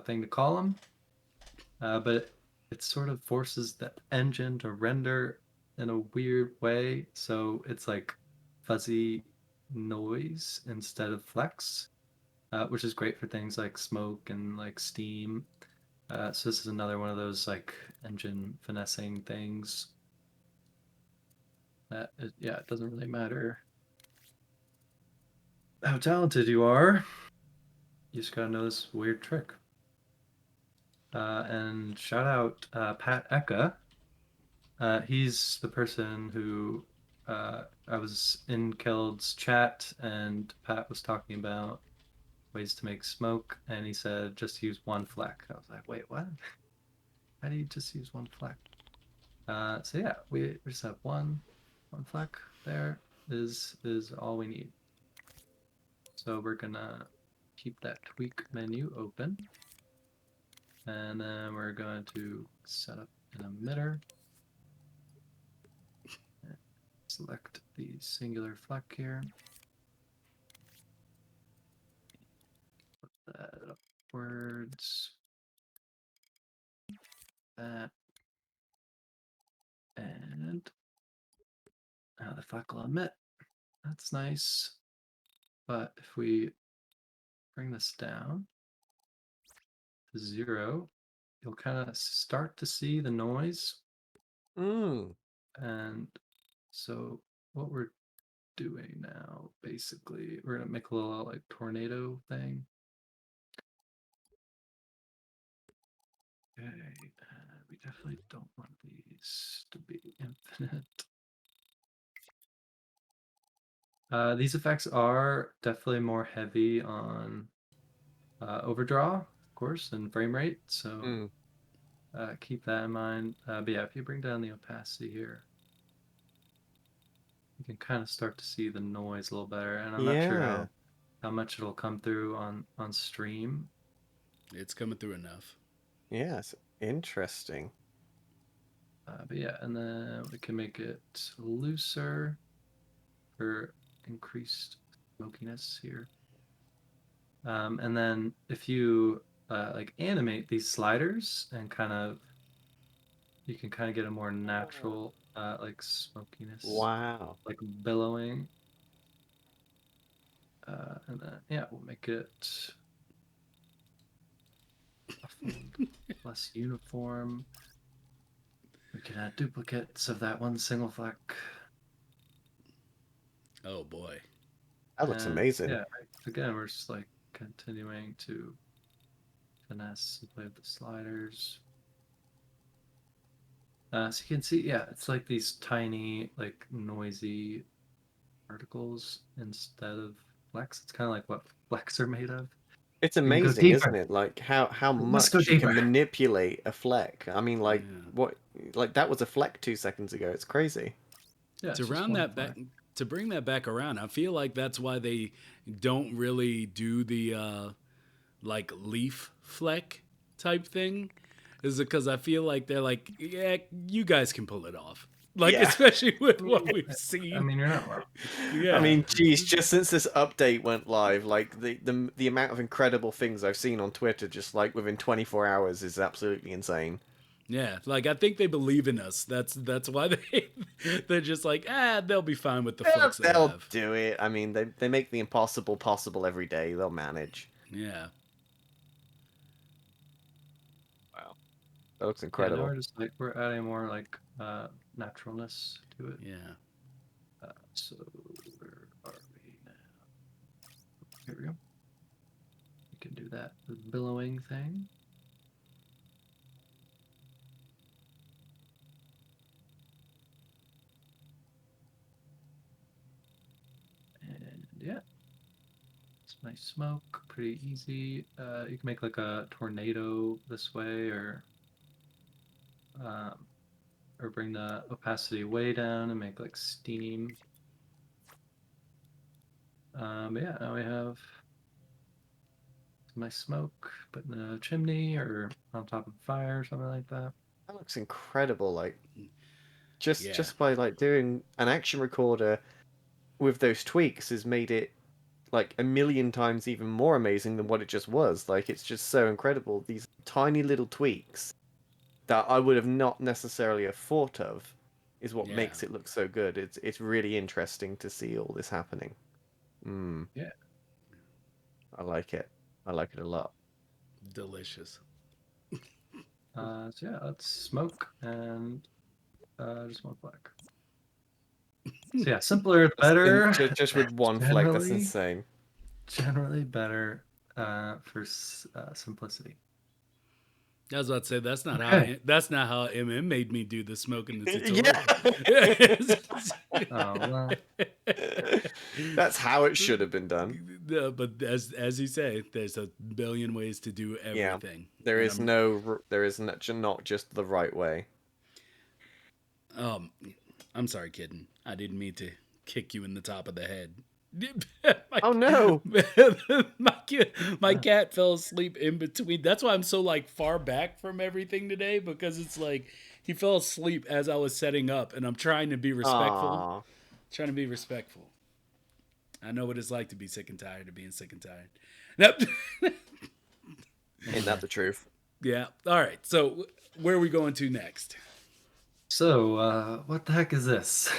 thing to call them, but it sort of forces the engine to render in a weird way. So it's like fuzzy noise instead of flex, which is great for things like smoke and like steam. So this is another one of those like engine finessing things. Yeah, it doesn't really matter how talented you are. You just gotta know this weird trick. And shout out Pat Eka. He's the person who I was in Keld's chat, and Pat was talking about ways to make smoke, and he said just use one fleck. I was like, wait, what? How do you just use one fleck? So yeah, we just have one fleck. There is all we need. So we're gonna keep that tweak menu open, and then we're going to set up an emitter. Select the singular fleck here. Put that upwards. That. And now the fleck will emit. That's nice. But if we bring this down to 0, you'll kind of start to see the noise. And so what we're doing now, basically, we're gonna make a little like tornado thing. Okay, we definitely don't want these to be infinite. These effects are definitely more heavy on overdraw, of course, and frame rate. So keep that in mind. But yeah, if you bring down the opacity here, you can kind of start to see the noise a little better. And I'm not sure how much it'll come through on stream. It's coming through enough. Yes, interesting. But yeah, and then we can make it looser for increased smokiness here. And then if you like animate these sliders and you can kind of get a more natural like smokiness. Wow. Like billowing. And then yeah, we'll make it less uniform. We can add duplicates of that one single fleck. Oh boy. That looks amazing. Yeah, again, we're just like continuing to finesse Weirdness. Play with the sliders. So you can see, yeah, it's like these tiny, like noisy particles instead of flecks. It's kind of like what flecks are made of. It's We can go amazing, isn't deeper. it? Like how Let's go much you can deeper. manipulate a Fleck. I mean, like Yeah. what? Like that was a Fleck 2 seconds ago. It's crazy. Yeah, To it's just round one that back, fleck. to bring that back around, I feel like that's why they don't really do the like leaf fleck type thing. Is it because I feel like they're like, yeah, you guys can pull it off. Like, Yeah. especially with what we've I seen. mean, you're not wrong. Yeah. I mean, geez, just since this update went live, like the amount of incredible things I've seen on Twitter, just like within 24 hours, is absolutely insane. Yeah, like I think they believe in us. That's why they're just like, they'll be fine with the flex they They'll have. do it. I mean, they make the impossible possible every day. They'll manage. Yeah. Wow, that looks Yeah, now incredible. we're just like we're adding more like naturalness to it. Yeah. So where are we now? Here we go. We can do that billowing thing. And yeah, it's nice smoke, pretty easy. You can make like a tornado this way, um, or bring the opacity way down and make like steam. But yeah, now we have some nice smoke, put in a chimney or on top of a fire or something like that. That looks incredible. Like Yeah. just by like doing an action recorder with those tweaks has made it like a million times even more amazing than what it just was. Like it's just so incredible. These tiny little tweaks that I would have not necessarily have thought of is what Yeah. makes it look so good. It's really interesting to see all this happening. Mm, Yeah. I like it. I like it a lot. Delicious. So yeah, let's smoke and just one fleck. So yeah, simpler the better. Just with one fleck, that's Generally, insane. generally better for simplicity. I was about to say Okay. that's not how MM made me do the smoke in the tutorial. Yeah. Oh well. That's how it should have been done. But as you say, there's a billion ways to do Yeah. everything. There And is not just the right way. I'm sorry, kitten. I didn't mean to kick you in the top of the head. Oh no. My cat fell asleep in between. That's why I'm so like far back from everything today, because it's like he fell asleep as I was setting up, and I'm trying to be respectful. Aw. Trying to be respectful. I know what it's like to be sick and tired of being sick and tired. Yep. Ain't that the truth? Yeah. All right. So where are we going to next? So what the heck is this?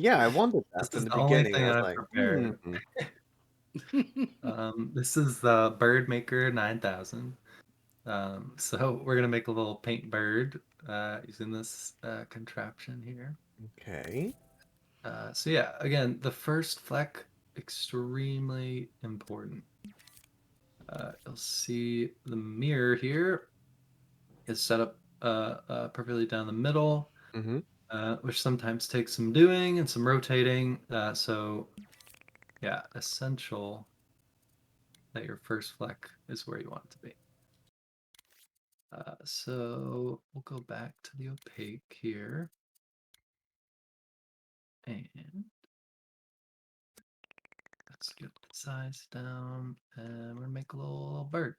Yeah, I wondered that This from is the the only beginning. thing I was I've like, prepared. This is the Bird Maker 9000. So we're gonna make a little paint bird using this contraption here. Okay. So yeah, again, the first fleck, extremely important. You'll see the mirror here is set up perfectly down the middle, Mm-hmm. which sometimes takes some doing and some rotating. So yeah, essential that your first fleck is where you want it to be. So we'll go back to the opaque here. And let's get the size down. And we're gonna make a little bird.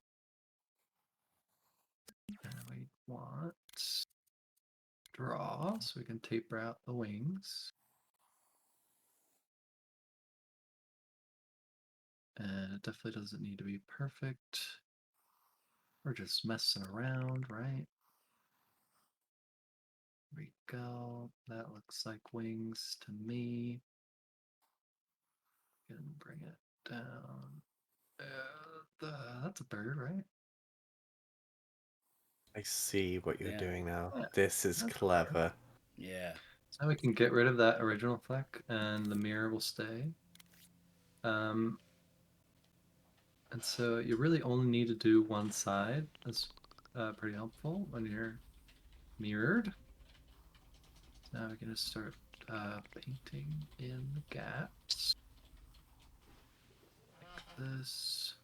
And we want draw so we can taper out the wings. And it definitely doesn't need to be perfect. We're just messing around, right? There we go. That looks like wings to me. And bring it down. That's a bird, right? I see what you're Yeah. doing now. Yeah, This is that's clever. Yeah. So now we can get rid of that original fleck and the mirror will stay. And so you really only need to do one side. That's pretty helpful when you're mirrored. So now we're going to start painting in the gaps. Like this.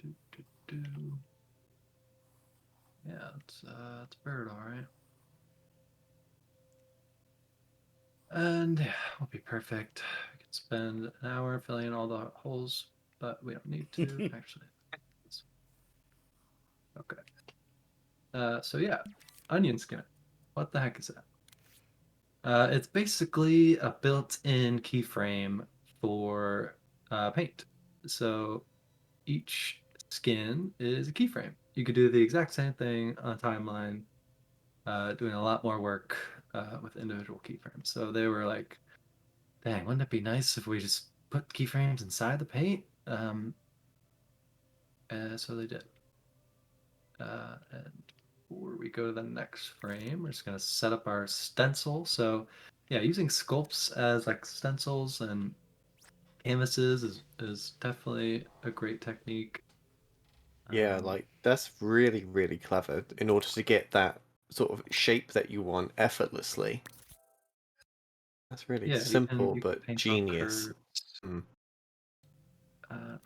Do, do, do. Yeah, it's bird, all right. And yeah, we'll be perfect. We could spend an hour filling in all the holes, but we don't need to actually. Okay. So yeah, onion skinner. What the heck is that? It's basically a built-in keyframe for paint. So each skin is a keyframe. You could do the exact same thing on a timeline, doing a lot more work with individual keyframes. So they were like, dang, wouldn't it be nice if we just put keyframes inside the paint? So they did. And before we go to the next frame, we're just going to set up our stencil. So yeah, using sculpts as like stencils and canvases is definitely a great technique. Yeah, like that's really, really clever in order to get that sort of shape that you want effortlessly. That's really Yeah, simple you can but paint on genius. curves. Mm.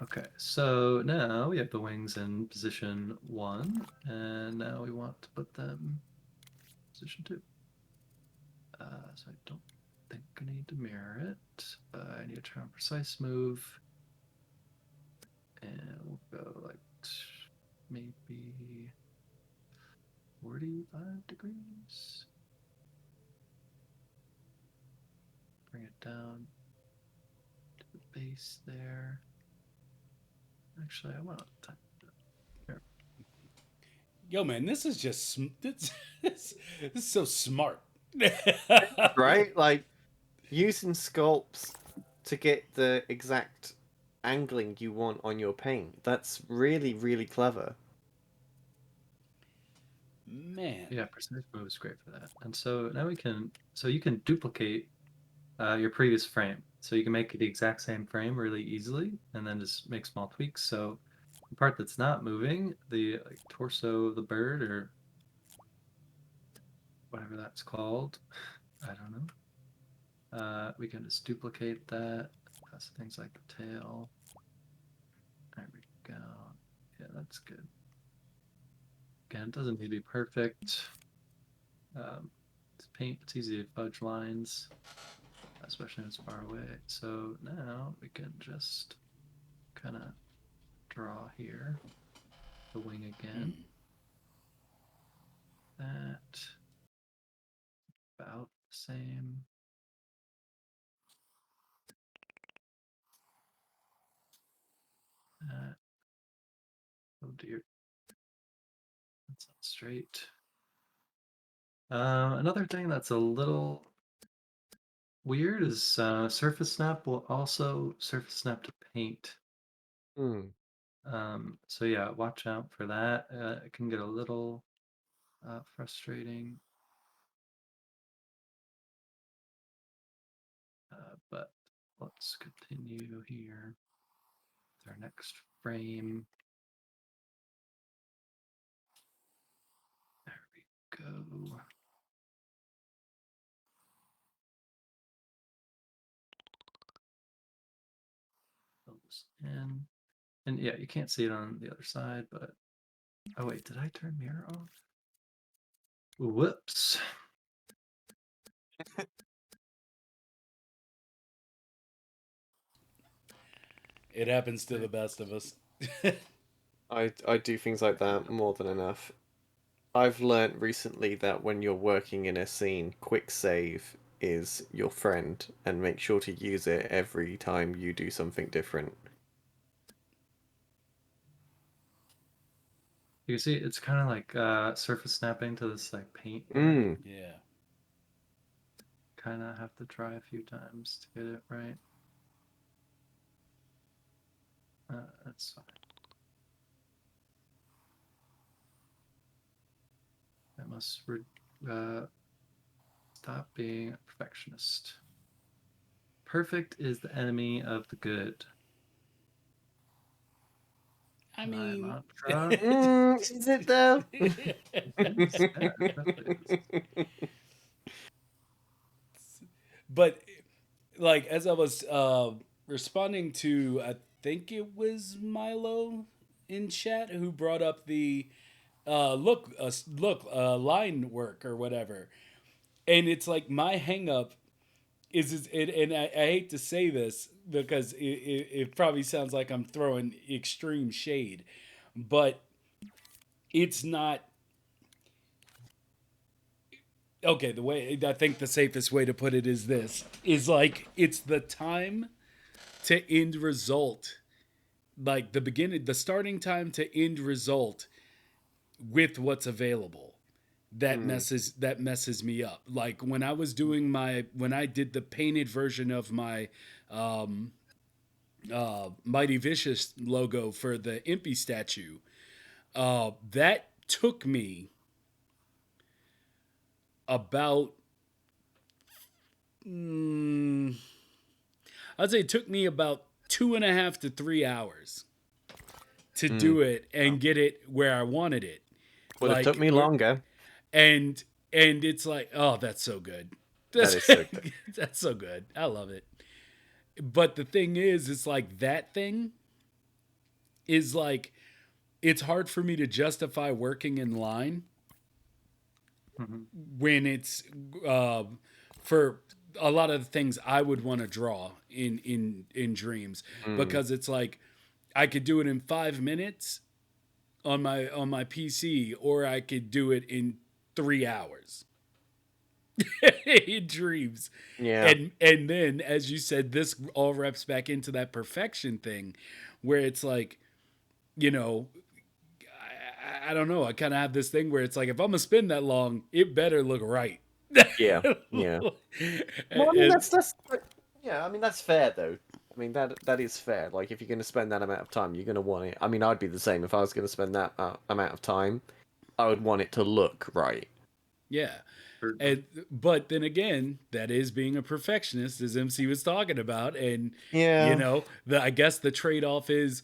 Okay, so now we have the wings in position 1, and now we want to put them in position 2. So I don't think I need to mirror it. I need to try on precise move, and we'll go like maybe 45 degrees. Bring it down to the base there. Actually, I want to type here. Yo, man, this is just this is so smart. Right? Like using sculpts to get the exact angling you want on your paint. That's really, really clever. Man. Yeah, precise move is great for that. And so now so you can duplicate your previous frame. So you can make the exact same frame really easily and then just make small tweaks. So the part that's not moving, the like, torso of the bird or whatever that's called, I don't know. We can just duplicate that. That's things like the tail. There we go. Yeah, that's good. Again, it doesn't need to be perfect. It's paint, it's easy to fudge lines, especially when it's far away. So now we can just kind of draw here the wing again. That about the same. That, oh dear, that's not straight. Another thing that's a little weird is surface snap will also surface snap to paint. Hmm. So yeah, watch out for that. It can get a little frustrating. But let's continue here with our next frame. There we go. Fill this in. And yeah, you can't see it on the other side, but oh wait, did I turn mirror off? Whoops. It happens to the best of us. I do things like that more than enough. I've learnt recently that when you're working in a scene, quick save is your friend, and make sure to use it every time you do something different. You see, it's kind of like surface snapping to this like paint here. Mm. Yeah. Kind of have to try a few times to get it right. That's fine. I must stop being a perfectionist. perfect is the enemy of the good. I My mean, mantra. Is it though? Yes, yeah, it definitely is. but like as I was responding to, I think it was Milo in chat who brought up the line work or whatever, and it's like my hang up is it, and I hate to say this because it probably sounds like I'm throwing extreme shade, but it's not okay. The way I think the safest way to put it is this: is like it's the time to end result, like the starting time to end result with what's available. That messes me up. Like when I was doing when I did the painted version of my um, Mighty Vicious logo for the Impy statue, that took me about mm, I'd say it took me about 2.5 to 3 hours to Mm. do it and get it where I wanted it. Would have took Like me longer. and it's like, oh, that's so good. That is so good. That's so good. I love it. But the thing is, it's like that thing is like it's hard for me to justify working in line Mhm. when it's for a lot of the things I would want to draw in dreams, Mm. because it's like I could do it in 5 minutes on my PC, or I could do it in 3 hours in dreams. Yeah. And then, as you said, this all reps back into that perfection thing, where it's like, you know, I don't know. I kind of have this thing where it's like, if I'm gonna spend that long, it better look right. Yeah. Yeah. Well, I mean, And, yeah. I mean, that's fair though. I mean, that is fair. Like, if you're going to spend that amount of time, you're going to want it. I mean, I'd be the same if I was going to spend that amount of time. I would want it to look right. yeah. Certainly. But then again, that is being a perfectionist, as MC was talking about, and Yeah. I guess the trade off is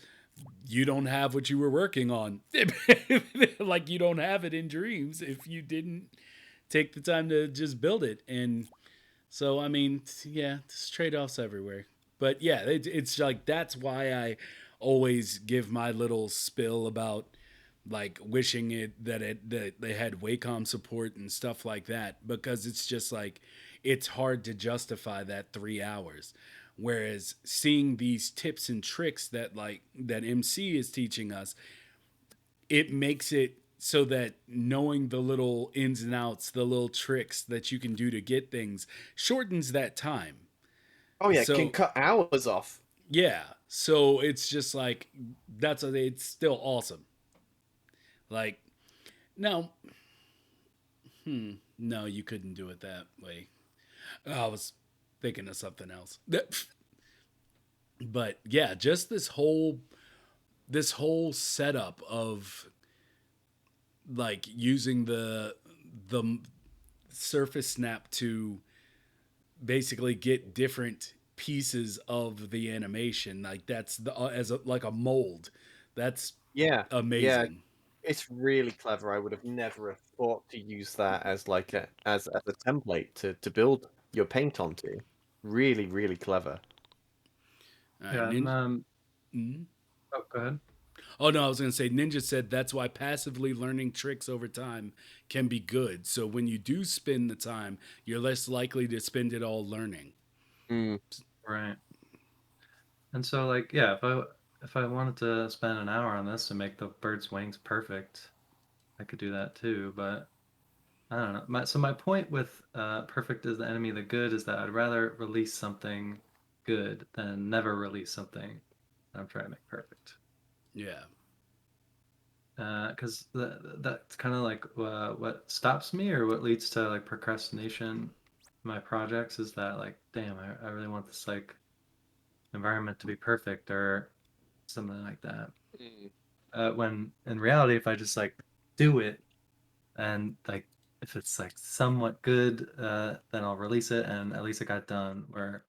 you don't have what you were working on. Like you don't have it in dreams if you didn't take the time to just build it. And so, I mean, yeah, there's trade offs everywhere. But yeah, it's like that's why I always give my little spill about like wishing that they had Wacom support and stuff like that, because it's just like it's hard to justify that 3 hours. Whereas seeing these tips and tricks that MC is teaching us, it makes it so that knowing the little ins and outs, the little tricks that you can do to get things shortens that time. Oh yeah, can So cut hours off. yeah, so it's just like it's still awesome. Like no, no, you couldn't do it that way. I was thinking of something else. But yeah, just this whole setup of like using the surface snap to basically get different pieces of the animation, like that's as like a mold. That's Yeah. Yeah. amazing. It's really clever. I would have never have thought to use that as like as a template to build your paint onto. Really, really clever. All right, Yeah, and, Ninja. Mhm. oh, go ahead. Oh no, I was gonna say Ninja said that's why passively learning tricks over time can be good. So when you do spend the time, you're less likely to spend it all learning. Mm. Right. And so, like, yeah, if I wanted to spend an hour on this and make the bird's wings perfect, I could do that too. But I don't know. My point with perfect is the enemy of the good is that I'd rather release something good than never release something that I'm trying to make perfect. Yeah. Because that's kind of like what stops me or what leads to like procrastination in my projects is that like, damn, I really want this like environment to be perfect or something like that. Mm. When in reality, if I just like do it and like if it's like somewhat good, then I'll release it and at least it got done. Where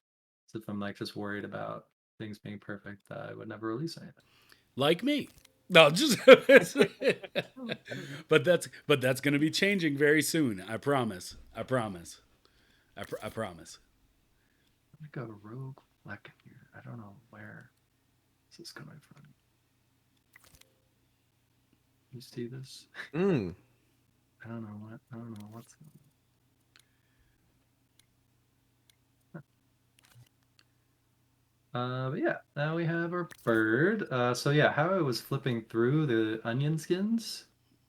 it's if I'm like just worried about things being perfect, I would never release anything. Like me. No, just but that's going to be changing very soon. I promise. I promise. I promise. I'm gonna go rogue Fleck here. I don't know where this is coming from. You see this? Mm. I don't know what's but yeah, now we have our bird. So yeah, how I was flipping through the onion skins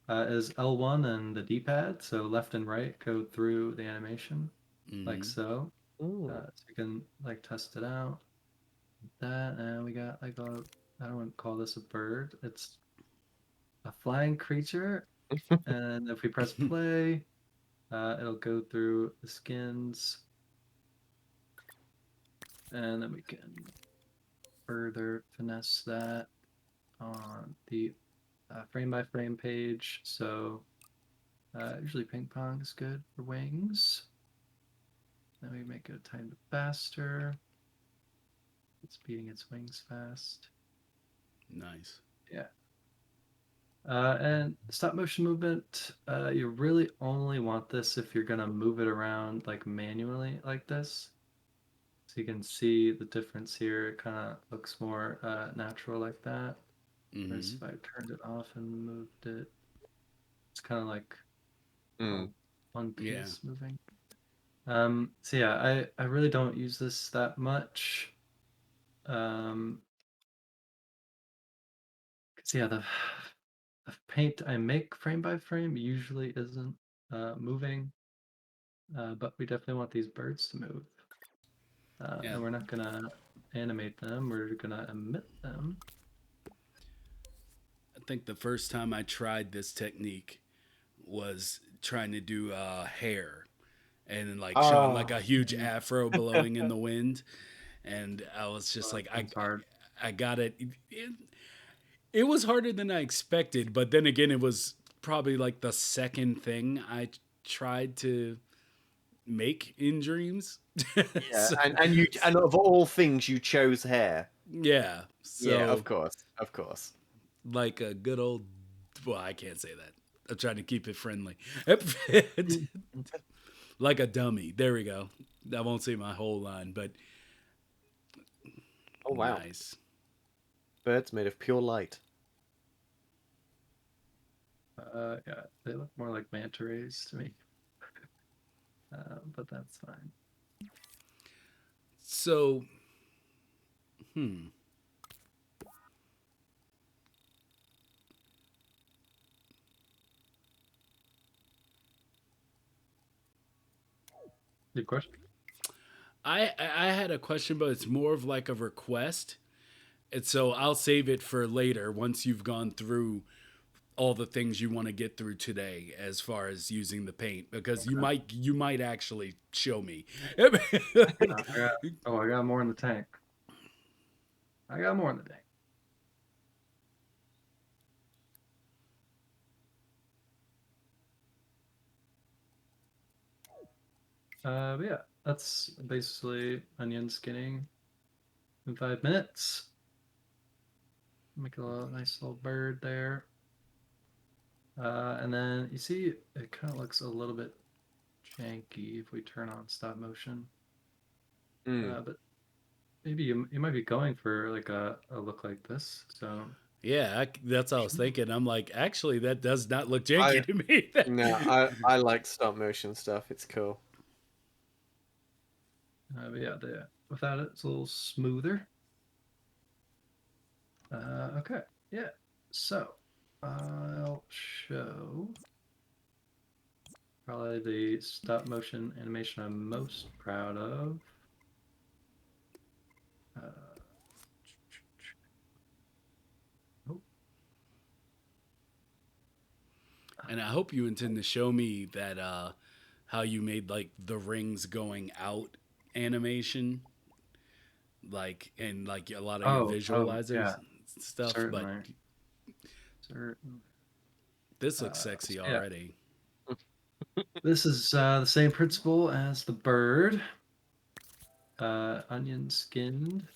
is L1 and the D-pad. So left and right go through the animation like so. Ooh. So you can like test it out. That and we got like a, I don't want to call this a bird. It's a flying creature. And if we press play, it'll go through the skins, and then we can further finesse that on the frame by frame page. So usually ping pong is good for wings. Then we make it a time faster. It's beating its wings fast. Nice. Yeah. And stop motion movement, you really only want this if you're gonna move it around like manually like this. So you can see the difference here. It kind of looks more natural like that. Whereas if I turned it off and moved it, it's kind of like Mm. one Yeah. piece moving. So yeah, I really don't use this that much. 'Cause yeah, the paint I make frame by frame usually isn't moving, but we definitely want these birds to move. Yeah. And we're not gonna animate them, we're gonna emit them. I think the first time I tried this technique was trying to do hair and like showing like a huge afro blowing in the wind, and I was just like, It's hard. I got it. It was harder than I expected, but then again, it was probably like the second thing I tried to make in dreams. Yeah, So, and of all things, you chose hair. yeah. Yeah, So of course, of course. like a good old. Well, I can't say that. I'm trying to keep it friendly. Like a dummy. There we go. I won't say my whole line, but Oh wow, nice. birds made of pure light. Yeah, they look more like manta rays to me. But that's fine. So, Good question. I had a question, but it's more of like a request. And so I'll save it for later once you've gone through all the things you want to get through today as far as using the paint, because you might actually show me. I got more in the tank. I got more in the tank. But yeah, that's basically onion skinning in 5 minutes. Make a nice little bird there. And then you see it kind of looks a little bit janky if we turn on stop motion. But maybe you might be going for like a look like this. So Yeah, that's what I was thinking. I'm like, actually, that does not look janky I to me. no, I like stop motion stuff. It's cool. but yeah, without it, it's a little smoother. Okay, yeah. So I'll show probably the stop motion animation I'm most proud of. Uh, oh, And I hope you intend to show me that how you made like the rings going out animation, like and like a lot of your visualizers yeah, and stuff. But certainly. Certainly. this looks sexy So yeah, already. this is the same principle as the bird. onion skinned.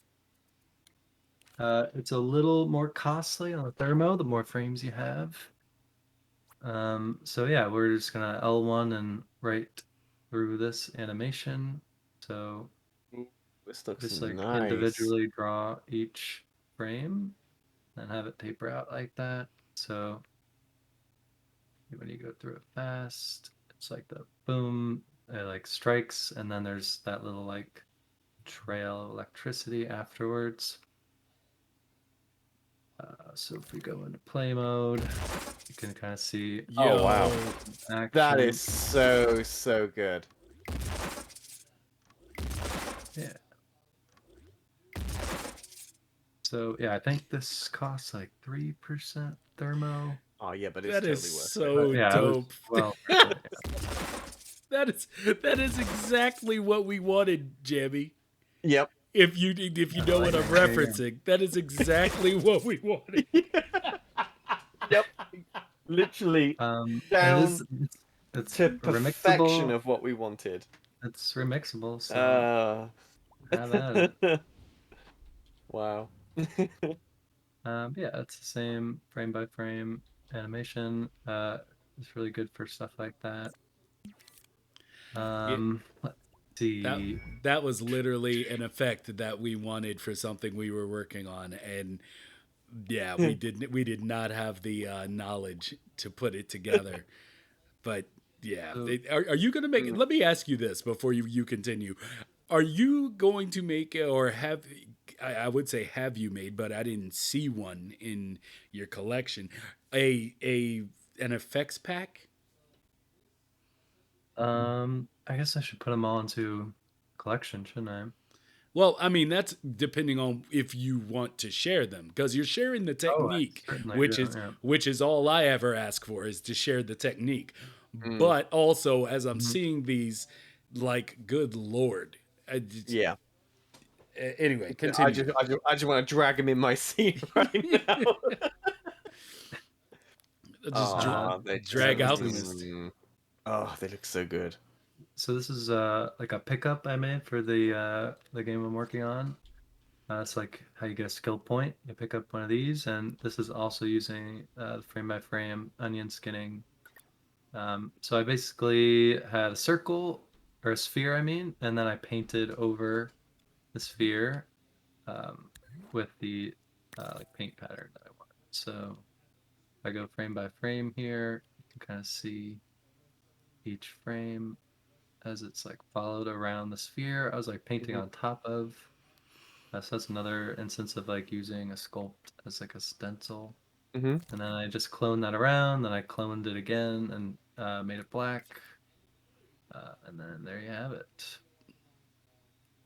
It's a little more costly on the thermo, the more frames you have. So yeah, we're just gonna L1 and right through this animation. So Ooh, this looks just like nice. individually draw each frame and have it taper out like that. So when you go through it fast, it's like the boom, it like strikes, and then there's that little like trail of electricity afterwards. So if we go into play mode, you can kind of see Oh wow, Yo, that action. is so good. Yeah. So yeah, I think this costs like 3% thermo. Oh yeah, but it's that is totally worth it. But so yeah, it was dope. well worth it, yeah. that is exactly what we wanted, Jamie. Yep. If you know what I'm There you go. referencing, that is exactly what we wanted. Yep. Literally It is down it's to perfection remixable. of what we wanted. It's remixable, so Uh, have at it. wow. Yeah, it's the same frame by frame animation. It's really good for stuff like that. Yeah, Let's that see. that was literally an effect that we wanted for something we were working on, and yeah, we did not have the knowledge to put it together. But yeah, So, are you going to make? Let me ask you this before you continue. Are you going to make or have? I would say have you made, but I didn't see one in your collection. A an effects pack. I guess I should put them all into collection, shouldn't I? Well, I mean that's depending on if you want to share them because you're sharing the Oh, I technique, certainly do. Yeah. which is all I ever ask for is to share the technique. Mm, But also, as I'm Mhm. seeing these, like, good lord. yeah. Anyway, I continue. just, I just want to drag him in my seat right now. Just Oh, they just Yeah, drag this out. is oh, they look so good. so this is like a pickup I made for the game I'm working on. It's like how you get a skill point. You pick up one of these, and this is also using frame by frame onion skinning. So I basically had a circle or a sphere, I mean, and then I painted over the sphere um, with the like paint pattern that I wanted. So if I go frame by frame here, you can kind of see each frame as it's like followed around the sphere. I was like painting Hmm. on top of. So that's another instance of like using a sculpt as like a stencil. Hmm. And then I just cloned that around. Then I cloned it again and made it black. And then there you have it.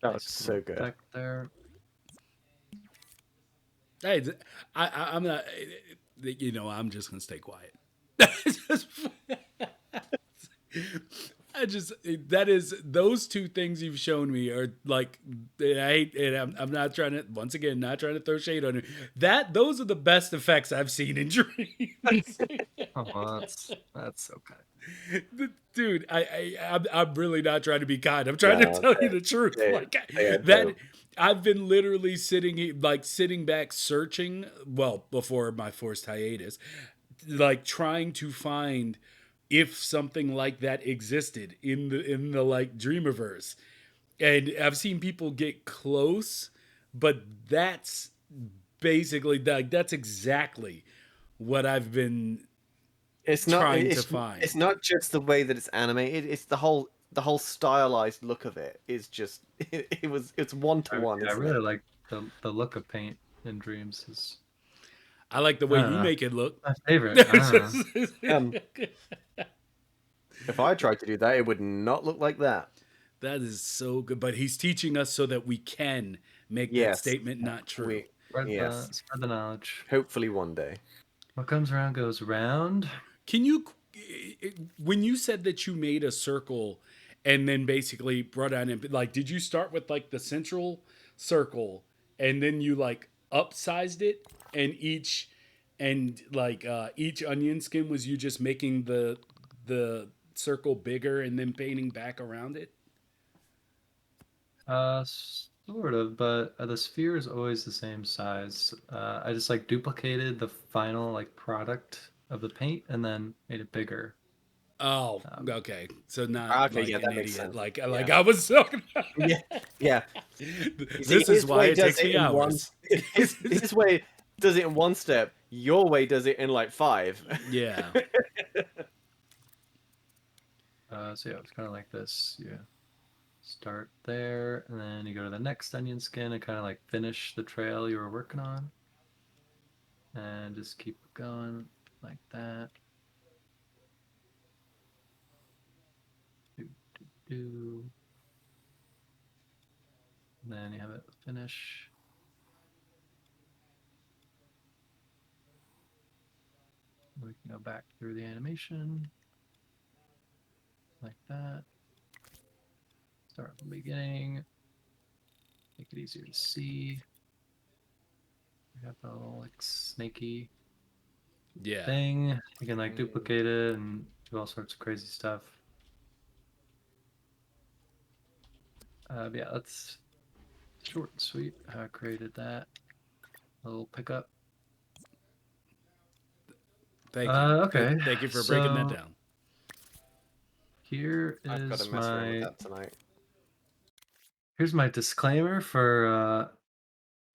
That looks Nice so little good. effect there. Hey, I'm not. I'm just gonna stay quiet. I just that is those two things you've shown me are like I hate and I'm not trying to once again not trying to throw shade on it. That those are the best effects I've seen in dreams. Oh, well, that's so kind. Dude, I'm really not trying to be kind. I'm trying to No, tell you the truth. they, Like they are that, dope. I've been literally sitting back searching. Well, before my forced hiatus, like trying to find if something like that existed in the like Dreamiverse, and I've seen people get close, but that's basically that's exactly what I've been It's not. trying to It's find. not just the way that it's animated. It's the whole stylized look of it is just. It's one to one, I isn't really it? like the look of paint in Dreams. Is I like the way I don't you know make it look. my favorite. I don't know. Um, if I tried to do that, it would not look like that. That is so good. But he's teaching us so that we can make that Yes, statement Yeah. not true. we. Yes, Spread the knowledge. hopefully one day. What comes around goes around. Can you, when you said that you made a circle and then basically brought on in, like, did you start with like the central circle and then you like upsized it and each onion skin was you just making the circle bigger and then painting back around it? Sort of, but the sphere is always the same size. I just like duplicated the final like product of the paint and then made it bigger. Oh, Um, okay. So not Okay, like yeah, an that makes idiot, sense. like Yeah. I was talking about. Yeah. Yeah. You see, This is his why way it does takes it me in one. hours. His way does it in one step. Your way does it in like 5. Yeah. so yeah, it's kind of like this. You start there, and then you go to the next onion skin and kind of like finish the trail you were working on, and just keep going like that. Do, do, do. And then you have it finish. We can go back through the animation like that. Start from the beginning. Make it easier to see. We have the little like snaky Yeah. thing. You can like Mm. duplicate it and do all sorts of crazy stuff. Yeah, that's short and sweet. How I created that little pickup. Thank you. Okay, Thank you for breaking that so down. here I've got to is mess around with my that tonight. here's my disclaimer for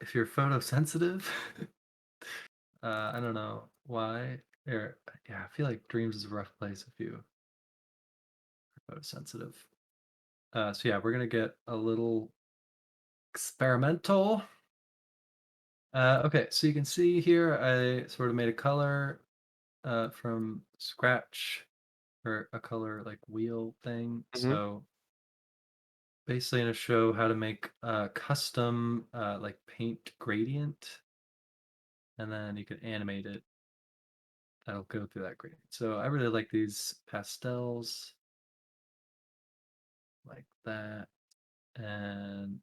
if you're photosensitive. I don't know why. Or yeah, I feel like Dreams is a rough place if you are photosensitive. So yeah, we're gonna get a little experimental. Okay, so you can see here I sort of made a color from scratch or a color like wheel thing. Hmm. So basically gonna show how to make a custom like paint gradient, and then you can animate it. That'll go through that gradient. So I really like these pastels like that, and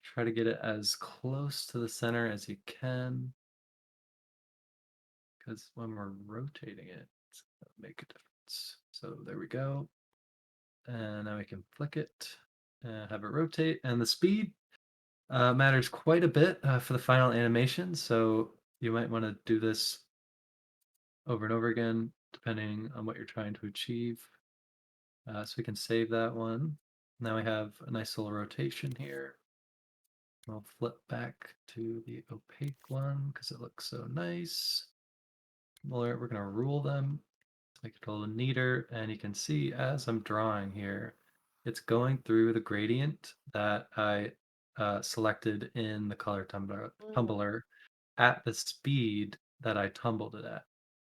try to get it as close to the center as you can, because when we're rotating it, it's gonna make a difference. So there we go. And now we can flick it and have it rotate. And the speed matters quite a bit for the final animation. So you might want to do this over and over again, depending on what you're trying to achieve. So we can save that one. Now we have a nice little rotation here. We'll flip back to the opaque one because it looks so nice. We're going to rule them to make it a little neater. And you can see as I'm drawing here, it's going through the gradient that I selected in the color tumbler at the speed that I tumbled it at.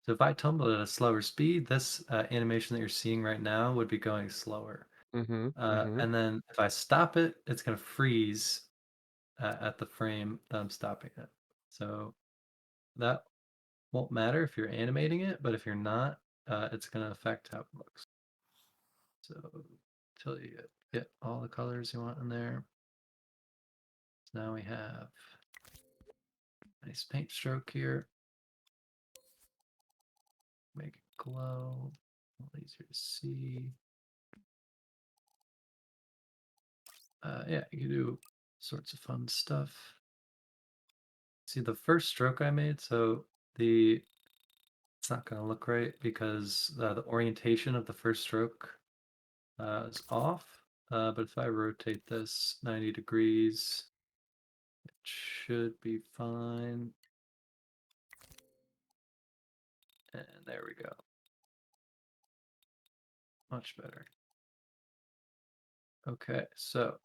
So if I tumbled at a slower speed, this animation that you're seeing right now would be going slower. Hmm. Hmm. And then if I stop it, it's going to freeze at the frame that I'm stopping it. So that won't matter if you're animating it, but if you're not, it's going to affect how it looks. So until you get all the colors you want in there. So now we have a nice paint stroke here. Make it glow, a little easier to see. Yeah, you can do sorts of fun stuff. See the first stroke I made, so it's not going to look right because the orientation of the first stroke is off. But if I rotate this 90 degrees, it should be fine. And there we go. Much better. Okay, so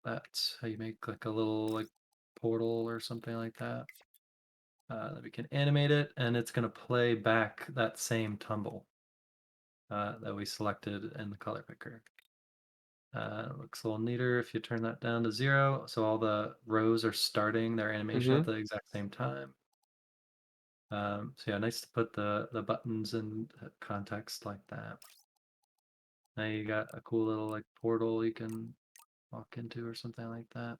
that's how you make like a little like portal or something like that. Then we can animate it, and it's going to play back that same tumble that we selected in the color picker. It looks a little neater if you turn that down to 0. So all the rows are starting their animation Hmm. at the exact same time. So yeah, nice to put the buttons in context like that. Now you got a cool little like portal you can walk into or something like that.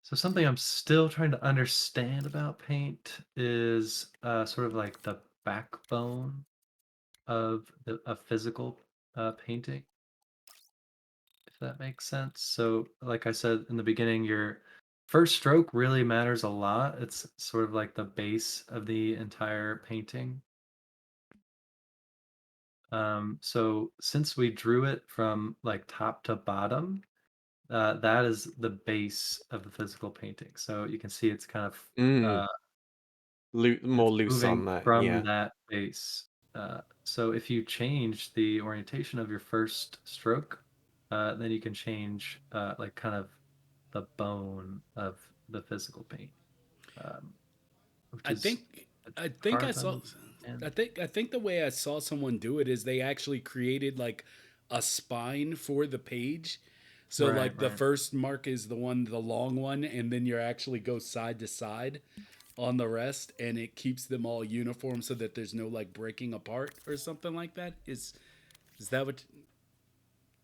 So something I'm still trying to understand about paint is sort of like the backbone of a physical painting, if that makes sense. So, like I said in the beginning, your first stroke really matters a lot. It's sort of like the base of the entire painting. So since we drew it from like top to bottom, that is the base of the physical painting. So you can see it's kind of Mm. More it's loose moving on that, from yeah. that base. So if you change the orientation of your first stroke, then you can change like kind of the bone of the physical paint, um, which I is think I think I hard to saw understand. I think the way I saw someone do it is they actually created like a spine for the page. So Right, like the right. first mark is the long one, and then you actually go side to side on the rest, and it keeps them all uniform so that there's no like breaking apart or something like that. Is that what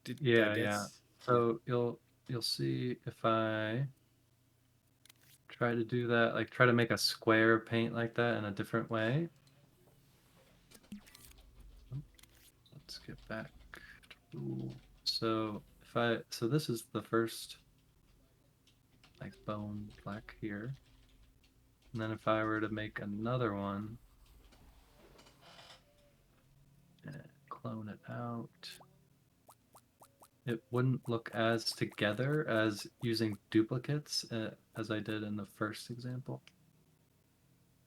did I Yeah, yeah. guess? Yeah. So you'll see if I try to do that, like try to make a square paint like that in a different way. Let's get back to rule. So so this is the first like bone Fleck here. And then if I were to make another one and clone it out, it wouldn't look as together as using duplicates as I did in the first example.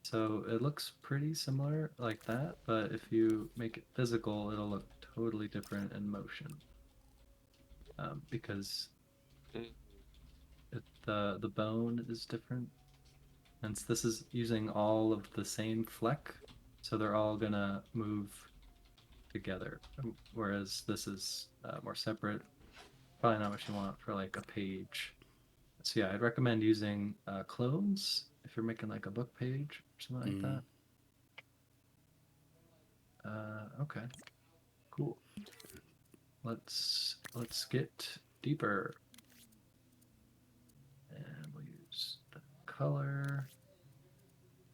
So it looks pretty similar like that, but if you make it physical, it'll look totally different in motion. Because Mm. the bone is different. And this is using all of the same Fleck, so they're all gonna move together. Whereas this is more separate. Probably not what you want for like a page. So yeah, I'd recommend using clones if you're making like a book page or something like Mm. that. Okay, cool. Let's get deeper, and we'll use the color.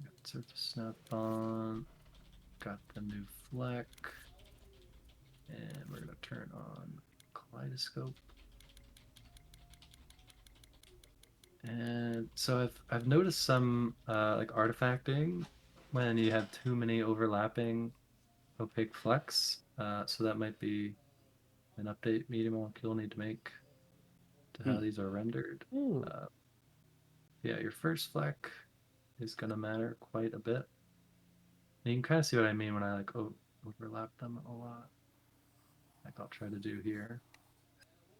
Got surface snap on. Got the new Fleck, and we're gonna turn on kaleidoscope. And so I've noticed some like artifacting when you have too many overlapping opaque flecks. So that might be an update media molecule need to make to how Hmm. these are rendered. Mm. Uh, yeah, your first Fleck is gonna matter quite a bit. And you can kind of see what I mean when I like overlap them a lot. Like I'll try to do here.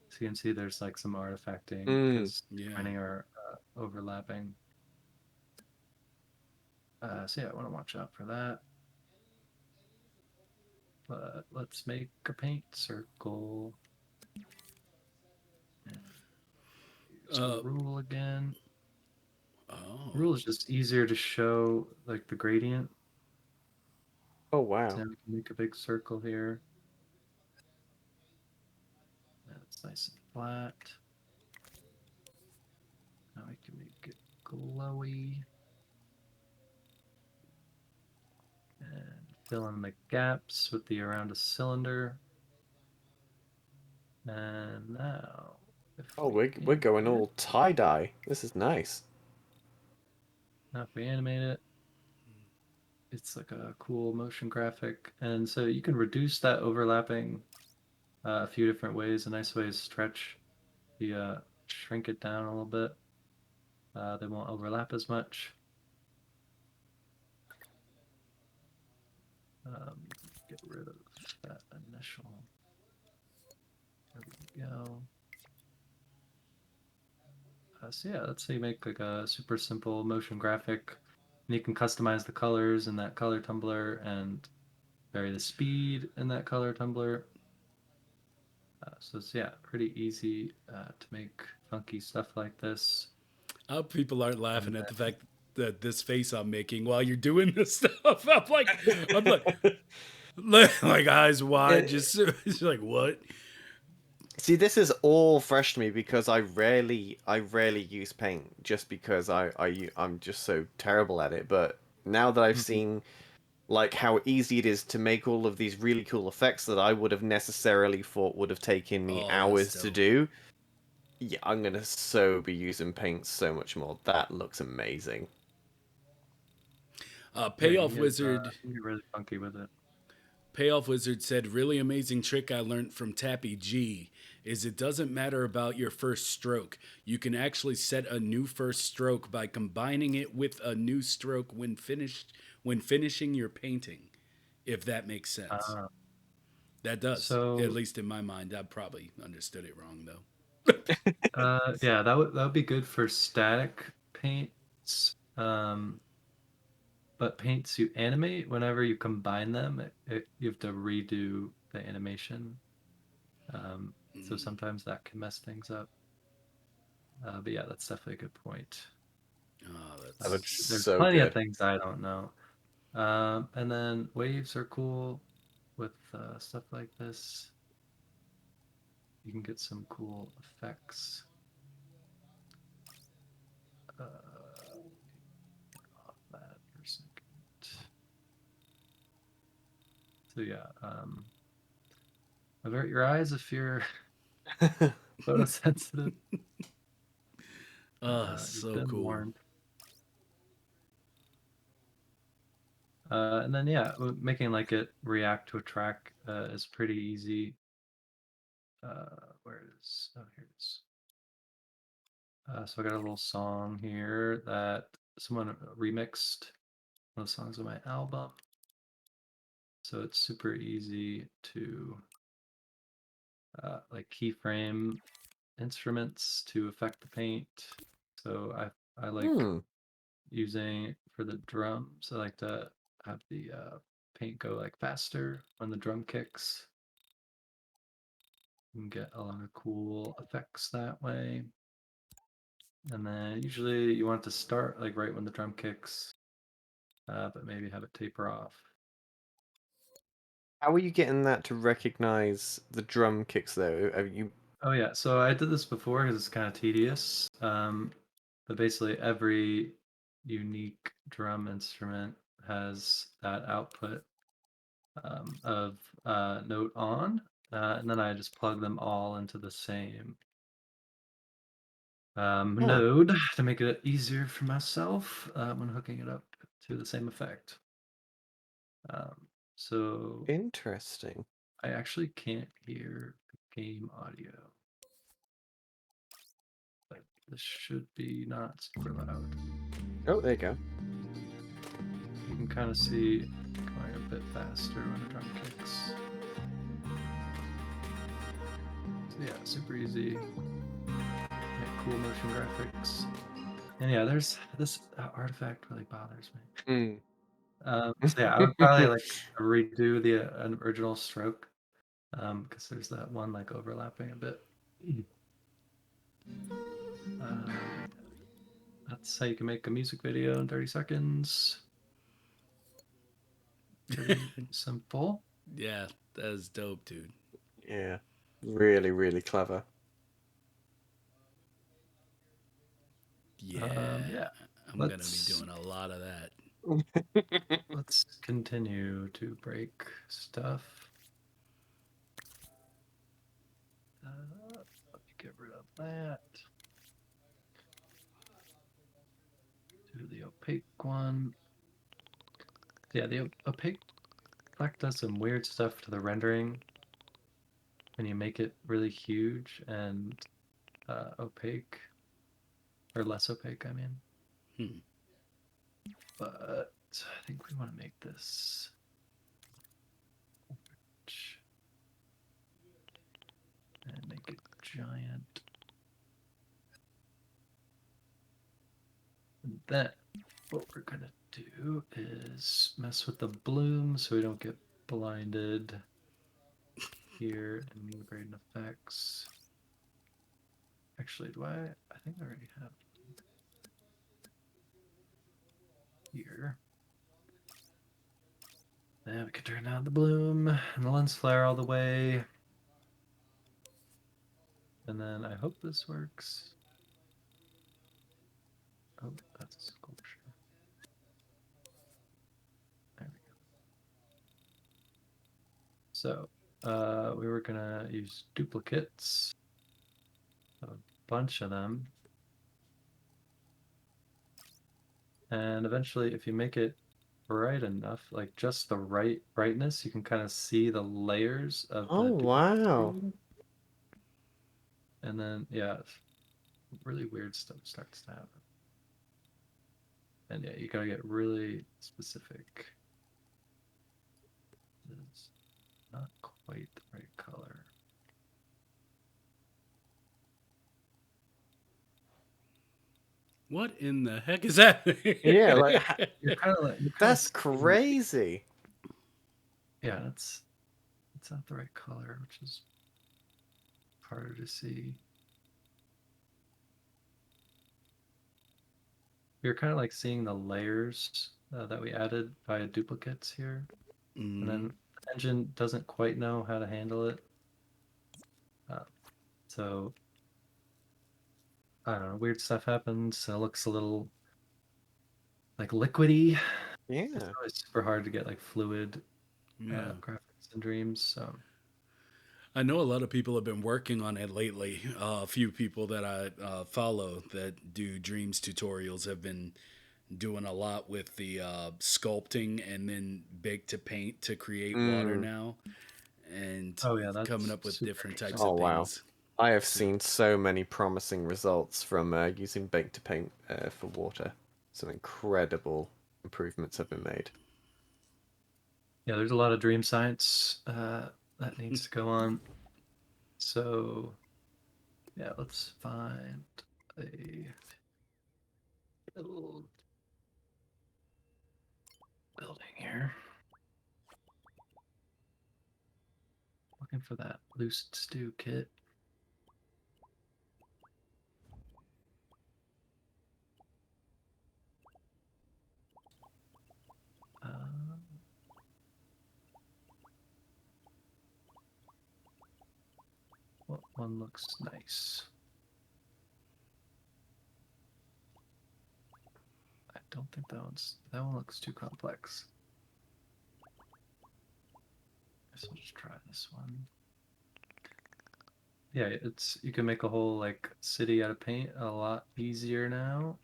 So you can see there's like some artifacting Mm. because Yeah. many are overlapping. So yeah, I want to watch out for that. But let's make a paint circle and use the Uh. rule again. Oh. Rule is just easier to show like the gradient. Oh, So wow. now we can make a big circle here. That's nice and flat. Now we can make it glowy and fill in the gaps with the around a cylinder. And now, if Oh, we we're animate going it, all tie-dye. This is nice. now if we animate it, it's like a cool motion graphic. And so you can reduce that overlapping a few different ways. A nice way is stretch the shrink it down a little bit. They won't overlap as much. Get rid of that initial. There we go. So yeah, let's say you make like a super simple motion graphic, and you can customize the colors in that color tumbler and vary the speed in that color tumbler. So it's yeah, pretty easy to make funky stuff like this. I hope people aren't And laughing at then, the fact that this face I'm making while you're doing this stuff. I'm like eyes wide, It- just like what? See, this is all fresh to me because I rarely use paint just because I'm just so terrible at it. But now that I've Mhm. seen like how easy it is to make all of these really cool effects that I would have necessarily thought would have taken me Oh, hours that's to dope. do. Yeah, I'm gonna be using paint so much more. That looks amazing. Yeah, Payoff you Wizard. can get really funky with it. Payoff Wizard said, really amazing trick I learned from Tappy G is it doesn't matter about your first stroke. You can actually set a new first stroke by combining it with a new stroke when finishing your painting, if that makes sense. Uh, That does, at so least in my mind. I probably understood it wrong though. yeah, that would be good for static paints. But paints you animate, whenever you combine them, you have to redo the animation. So sometimes that can mess things up. But yeah, that's definitely a good point. Oh, That that's looks There's so plenty of good. things I don't know. And then waves are cool with stuff like this. You can get some cool effects. Off that for a second. So yeah, avert your eyes if you're photosensitive. You've so been cool. warned. And then yeah, making like it react to a track is pretty easy. Where is? Oh, here it is. So I got a little song here that someone remixed one of the songs on my album. So it's super easy to like keyframe instruments to affect the paint. So I like Hmm. using for the drums. I like to have the paint go like faster when the drum kicks. You can get a lot of cool effects that way. And then usually you want it to start like right when the drum kicks, but maybe have it taper off. How are you getting that to recognize the drum kicks though? Have you? Oh yeah, so I did this before because it's kind of tedious. But basically every unique drum instrument has that output of note on, and then I just plug them all into the same Huh. node to make it easier for myself when hooking it up to the same effect. So Interesting. I actually can't hear the game audio, but this should be not super loud. Oh, there you go. You can kind of see going a bit faster when the drum kicks. So yeah, super easy. Make cool motion graphics. And yeah, there's this artifact really bothers me. Mm. So yeah, I would probably like redo the original stroke because there's that one like overlapping a bit. That's how you can make a music video in 30 seconds. Pretty simple. Yeah, that is dope, dude. Yeah. Really, really clever. Yeah, Yeah, I'm gonna be let's doing a lot of that. let's continue to break stuff. Let me get rid of that. Do the opaque one. Yeah, the opaque Fleck does some weird stuff to the rendering when you make it really huge and opaque, or less opaque, I mean. Hmm. But I think we want to make this orange and make it giant. And then what we're gonna do is mess with the bloom so we don't get blinded here in gradient effects. Actually, I think I already have here. Then we can turn down the bloom and the lens flare all the way. And then I hope this works. Oh, that's a sculpture. There we go. So we were gonna use duplicates, a bunch of them, and eventually, if you make it bright enough, like just the right brightness, you can kind of see the layers of Oh the wow. duplicate. And then yeah, really weird stuff starts to happen. And yeah, you gotta get really specific. It's not quite the right color. What in the heck is that? Yeah, like You're kind of that's crazy. yeah, it's not the right color, which is harder to see. You're kind of like seeing the layers that we added via duplicates here, and then the engine doesn't quite know how to handle it. So I don't know, weird stuff happens. It looks a little like liquidy. It's Yeah. always super hard to get like fluid Yeah. graphics in Dreams. So I know a lot of people have been working on it lately. A few people that I follow that do Dreams tutorials have been doing a lot with the sculpting and then bake to paint to create water Mm. now, and oh yeah, coming that's up with super different types interesting. Oh of wow. things. I have So, seen so many promising results from using Bake to Paint for water. Some incredible improvements have been made. Yeah, there's a lot of dream science that needs to go on. So yeah, let's find a little building here. Looking for that loose stew kit. Uh, what one looks nice? I don't think that one looks too complex. Guess I'll just try this one. Yeah, it's you can make a whole like city out of paint a lot easier now.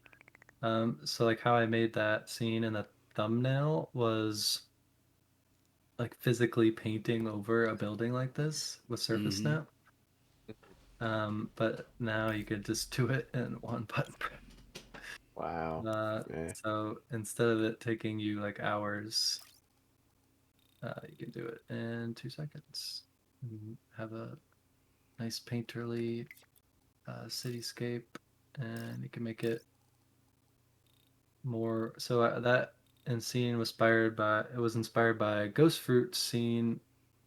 So like how I made that scene in the thumbnail was like physically painting over a building like this with Surface mm-hmm. Snap. But now you can just do it in one button press. Wow. Yeah. So instead of it taking you like hours, you can do it in 2 seconds. And have a nice painterly cityscape, and you can make it more. So that and scene was inspired by a Ghost Fruit scene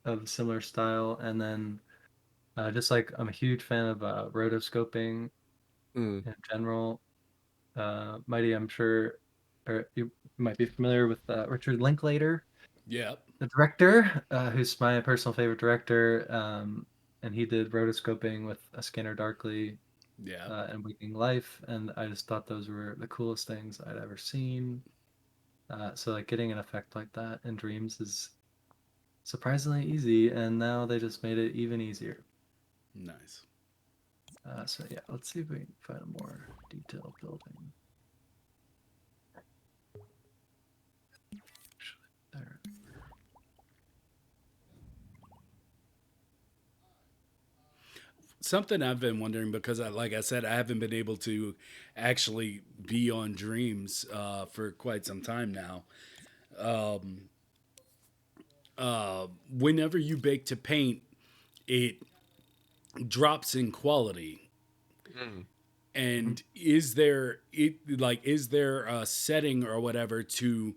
of similar style, and then just like I'm a huge fan of rotoscoping Mm. in general. Mighty, I'm sure, or you might be familiar with Richard Linklater, Yeah. the director, who's my personal favorite director. And he did rotoscoping with A Scanner Darkly Yeah. and Waking Life, and I just thought those were the coolest things I'd ever seen. So like getting an effect like that in Dreams is surprisingly easy, and now they just made it even easier. Nice. So yeah, let's see if we can find a more detailed building. There. Something I've been wondering because, like I said, I haven't been able to actually be on Dreams for quite some time now. Um, Whenever you bake to paint, it drops in quality. Mm. Mhm. And is there a setting or whatever to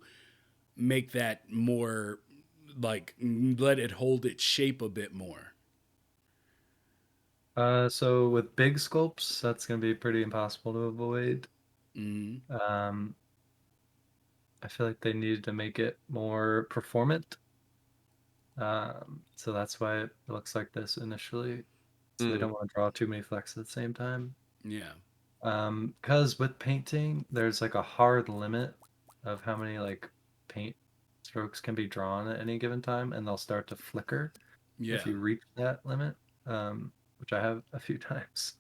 make that more like let it hold its shape a bit more? So with big sculpts, that's going to be pretty impossible to avoid. Mm-hmm. Um, I feel like they needed to make it more performant. So that's why it looks like this initially. So they Mm. don't want to draw too many flecks at the same time. Yeah. Because with painting, there's like a hard limit of how many like paint strokes can be drawn at any given time, and they'll start to flicker Yeah. if you reach that limit, which I have a few times,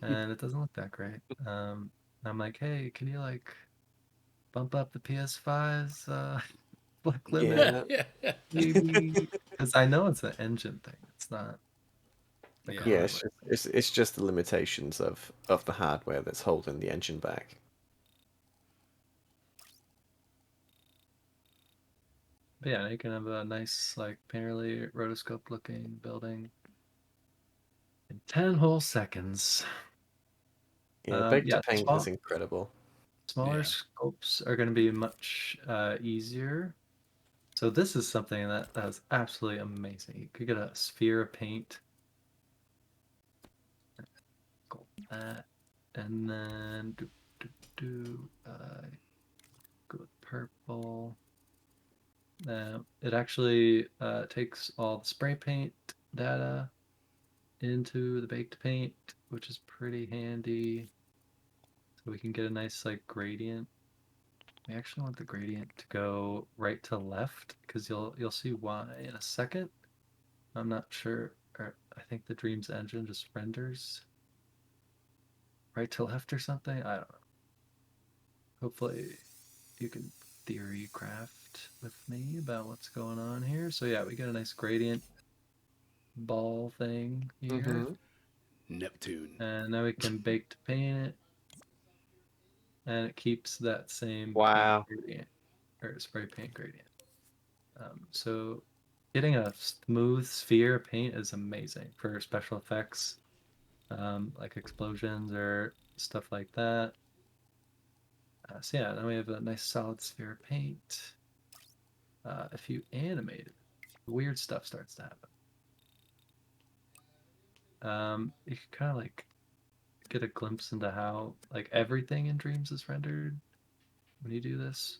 and it doesn't look that great. I'm like, hey, can you like bump up the PS5's flick limit, Yeah. maybe? Because I know it's an engine thing. It's not like a Yeah, hardware thing. it's just the limitations of the hardware that's holding the engine back. But yeah, you can have a nice like painterly rotoscope looking building in 10 whole seconds. Yeah, Bake to Yeah, Paint is incredible. smaller Yeah. scopes are going to be much easier. So this is something that is absolutely amazing. You could get a sphere of paint, sculpt that, and then go with purple. It actually takes all the spray paint data into the baked paint, which is pretty handy. So we can get a nice like gradient. We actually want the gradient to go right to left because you'll see why in a second. I'm not sure. Or I think the Dreams engine just renders right to left or something. I don't know. Hopefully you can theory craft with me about what's going on here. So yeah, we get a nice gradient ball thing here. Mm-hmm. Neptune. And now we can bake to paint it. And it keeps that same paint Wow. gradient or spray paint gradient. So getting a smooth sphere of paint is amazing for special effects, like explosions or stuff like that. So yeah, now we have a nice solid sphere of paint. If you animate it, weird stuff starts to happen. You can kind of like get a glimpse into how like everything in Dreams is rendered when you do this.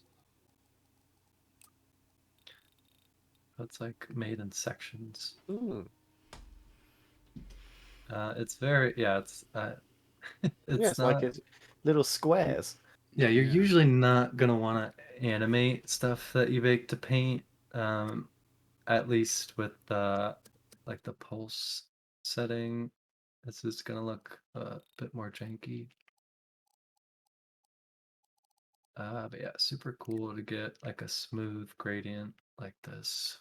It's like made in sections. Mm. It's very yeah. Yeah, It's it's like not. it's little squares. Yeah, you're Yeah. usually not gonna want to animate stuff that you bake to paint. Um, at least with the like the pulse setting, this is gonna look a bit more janky. But yeah, super cool to get like a smooth gradient like this.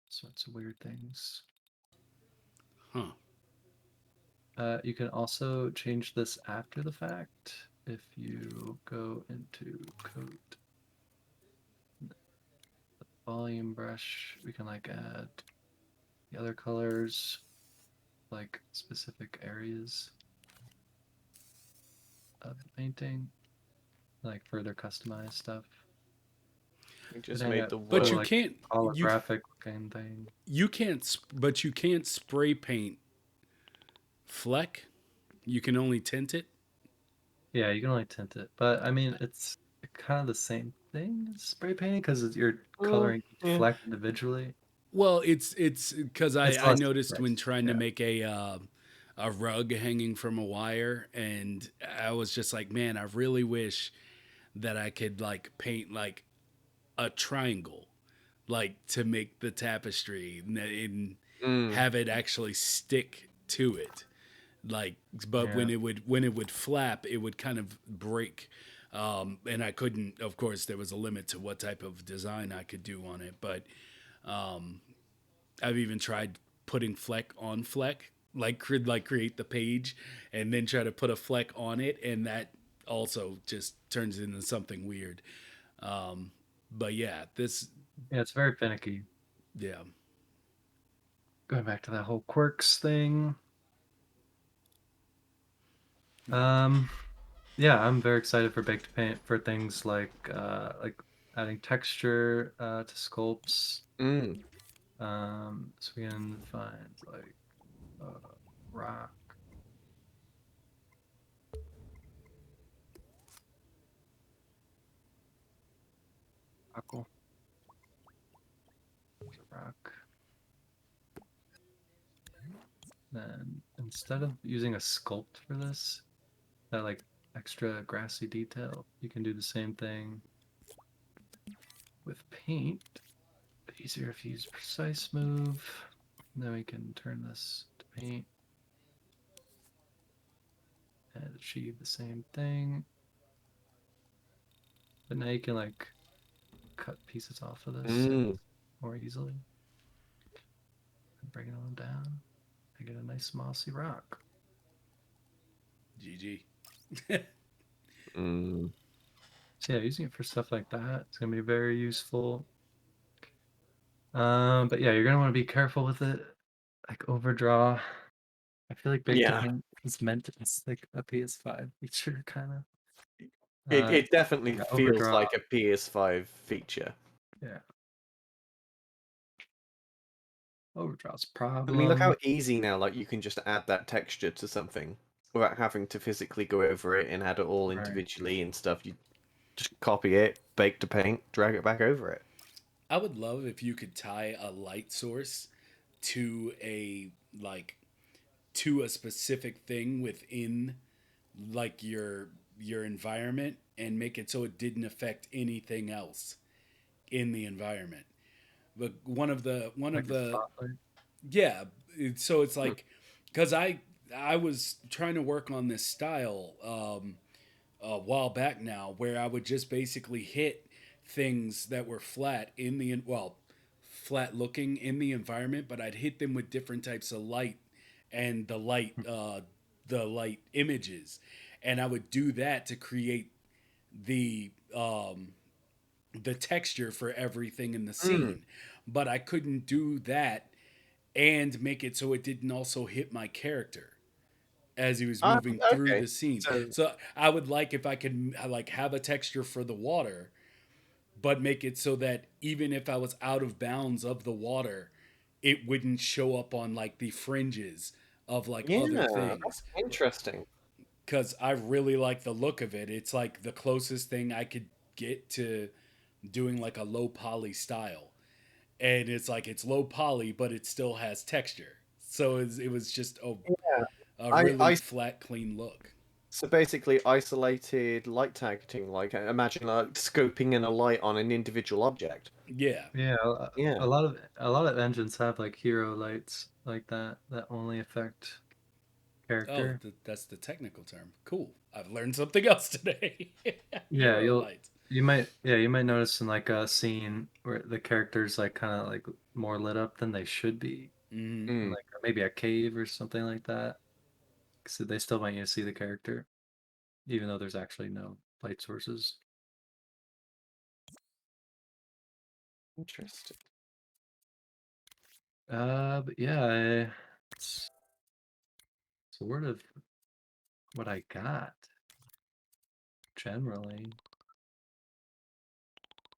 Sorts of weird things. Huh. You can also change this after the fact if you go into code volume brush. We can like add the other colors, like specific areas of the painting, like further customize stuff. We Could just hang made a the But cool you word. like can't. holographic looking thing. But you can't spray paint Fleck. You can only tint it. Yeah, you can only tint it, but I mean it's kind of the same thing as spray painting because you're Mm, coloring each yeah. fleck individually. Well, it's because It's I less noticed when precise. trying to Yeah. make a rug hanging from a wire, and I was just like, man, I really wish that I could like paint like a triangle, like to make the tapestry and Mm. have it actually stick to it. Like, but Yeah. when it would flap, it would kind of break. And I couldn't. Of course, there was a limit to what type of design I could do on it, but I've even tried putting Fleck on Fleck, like create the page and then try to put a Fleck on it, and that also just turns into something weird. But yeah, this Yeah, it's very finicky. yeah. Going back to that whole quirks thing. Um, yeah, I'm very excited for Baked Paint for things like adding texture to sculpts. Mm. So we can find like rock. circle. There's a rock. Then instead of using a sculpt for this, that like extra grassy detail, you can do the same thing with paint. But easier if you use precise move. Then we can turn this to paint and achieve the same thing. But now you can like cut pieces off of this more easily. And bring it on down. I get a nice mossy rock. GG. So yeah, using it for stuff like that, it's gonna be very useful. But yeah, you're gonna want to be careful with it. Like overdraw. I feel like Bake to Yeah. Paint is meant it's like a PS5 feature kind of. It definitely yeah, feels overdraw. like a PS5 feature. Yeah. Overdraw's problem. I mean, look how easy now, like, you can just add that texture to something without having to physically go over it and add it all Right. individually and stuff. You just copy it, Bake to Paint, drag it back over it. I would love if you could tie a light source to a specific thing within like your environment and make it so it didn't affect anything else in the environment. But one of the spotlight. yeah, so it's like because I was trying to work on this style a while back now where I would just basically hit things that were flat in the flat looking in the environment, but I'd hit them with different types of light and the light images, and I would do that to create the texture for everything in the scene. But I couldn't do that and make it so it didn't also hit my character as he was moving through Okay. the scene. So, So I would like if I could like have a texture for the water, but make it so that even if I was out of bounds of the water, it wouldn't show up on like the fringes of like yeah, other that's things. interesting. Because I really like the look of it. It's like the closest thing I could get to doing like a low poly style. And it's like it's low poly, but it still has texture. So it was just Yeah. a I, really I flat, clean look. So basically isolated light targeting, like imagine like scoping in a light on an individual object. Yeah. Yeah, Yeah. a lot of engines have like hero lights like that that only affect Oh, character. that's the technical term. Cool. I've learned something else today. Yeah, Hero lights. you might notice in like a scene where the character's like kind of like more lit up than they should be, Mm-hmm. in like maybe a cave or something like that. So they still want you to see the character, even though there's actually no light sources. Interesting. But yeah, it's sort of what I got generally.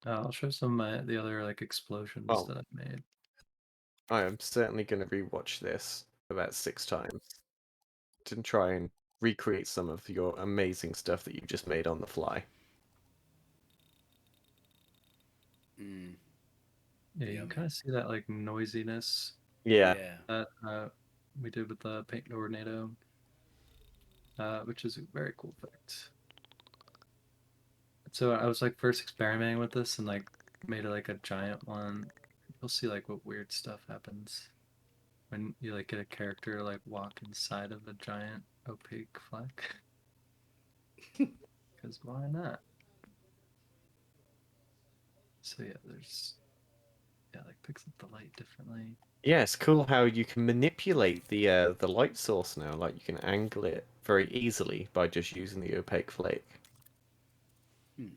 I'll show some of the other like explosions Oh, that I've made. I am certainly going to rewatch this about 6 times to try and recreate some of your amazing stuff that you just made on the fly. Mm. Yeah, you can Yummy. kind of see that like noisiness Yeah. Yeah. that we did with the paint tornado, which is a very cool effect. So I was like first experimenting with this and like made it like a giant one. You'll see like what weird stuff happens when you like get a character like walk inside of a giant opaque Fleck. Because why not? So yeah, like picks up the light differently. Yeah, it's cool how you can manipulate the light source now. Like you can angle it very easily by just using the opaque flake. Hmm.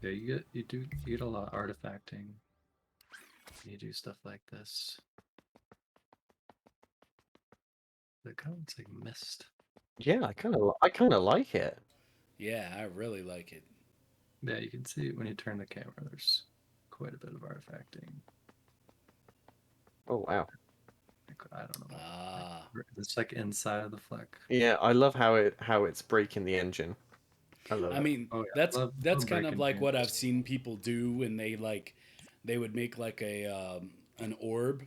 Yeah, you get a lot of artifacting. You do stuff like this. The kind of looks like mist. Yeah, I kind of like it. Yeah, I really like it. Yeah, you can see when you turn the camera, there's quite a bit of artifacting. Oh wow. I don't know. Ah. It's like inside of the Fleck. Yeah, I love how it's breaking the engine. I love I it. mean, Oh yeah, that's love kind of breaking like what I've games. seen people do when they would make like a an orb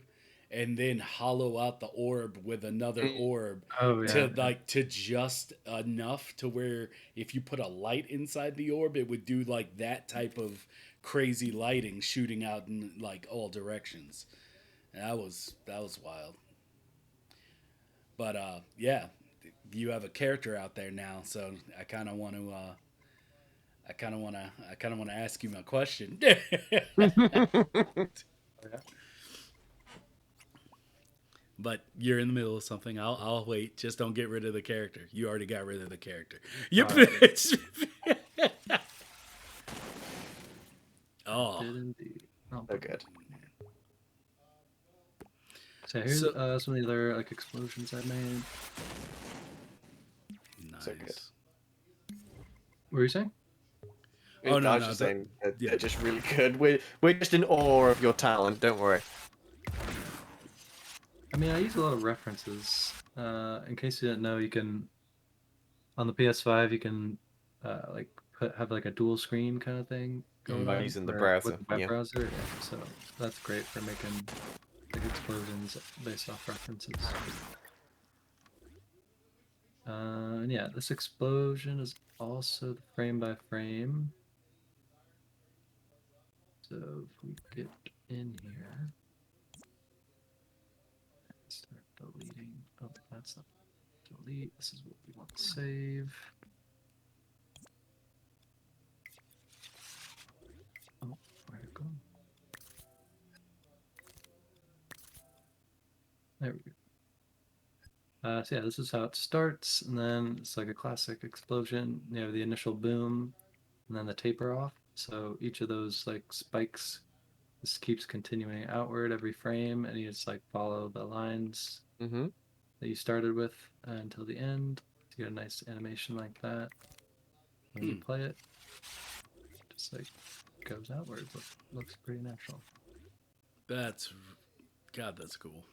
and then hollow out the orb with another Mm. orb Oh yeah, to like to just enough to where if you put a light inside the orb it would do like that type of crazy lighting shooting out in like all directions. And that was wild. But yeah, you have a character out there now, so I kind of want to I kind of want to ask you my question. oh, yeah. But you're in the middle of something. I'll wait. Just don't get rid of the character. You already got rid of the character. You All right. bitch. I Oh, did indeed. Oh, So good. so here's so some of the other like explosions I made. So good. nice. What were you saying? Oh I no, was no, just saying yeah. they're just really good. We're just in awe of your talent. Don't worry. I mean, I use a lot of references. In case you didn't know, you can on the PS5 you can like have like a dual screen kind of thing going By on, using the or with browser. the web Yeah. browser. Yeah, so that's great for making like explosions based off references. And yeah, this explosion is also the frame by frame. So if we get in here, start deleting. Oh, that's not delete. This is what we want to save. Oh, where'd it go? There we go. So yeah, this is how it starts, and then it's like a classic explosion. You have the initial boom, and then the taper off. So each of those like spikes just keeps continuing outward every frame, and you just like follow the lines Mm-hmm. that you started with until the end. So you get a nice animation like that. When you Hmm. play it, just like goes outward. Looks pretty natural. That's God. That's cool.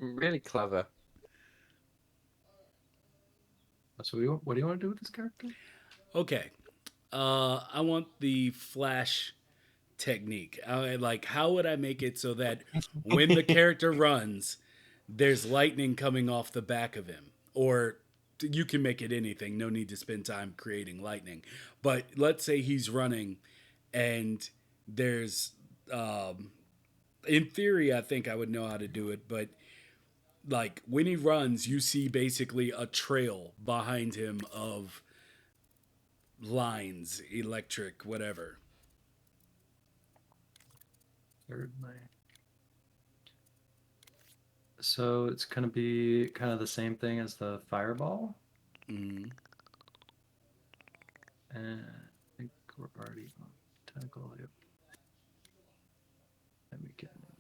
Really clever. So what do you want to do with this character? Okay. I want the flash technique. Like, how would I make it so that when the character runs, there's lightning coming off the back of him? Or you can make it anything. No need to spend time creating lightning. But let's say he's running and there's, in theory, I think I would know how to do it. But like when he runs, you see basically a trail behind him of lines, electric, whatever. Certainly. So it's going to be kind of the same thing as the fireball. Mm. And I think we're already on tentacle. Yep. Let me get in.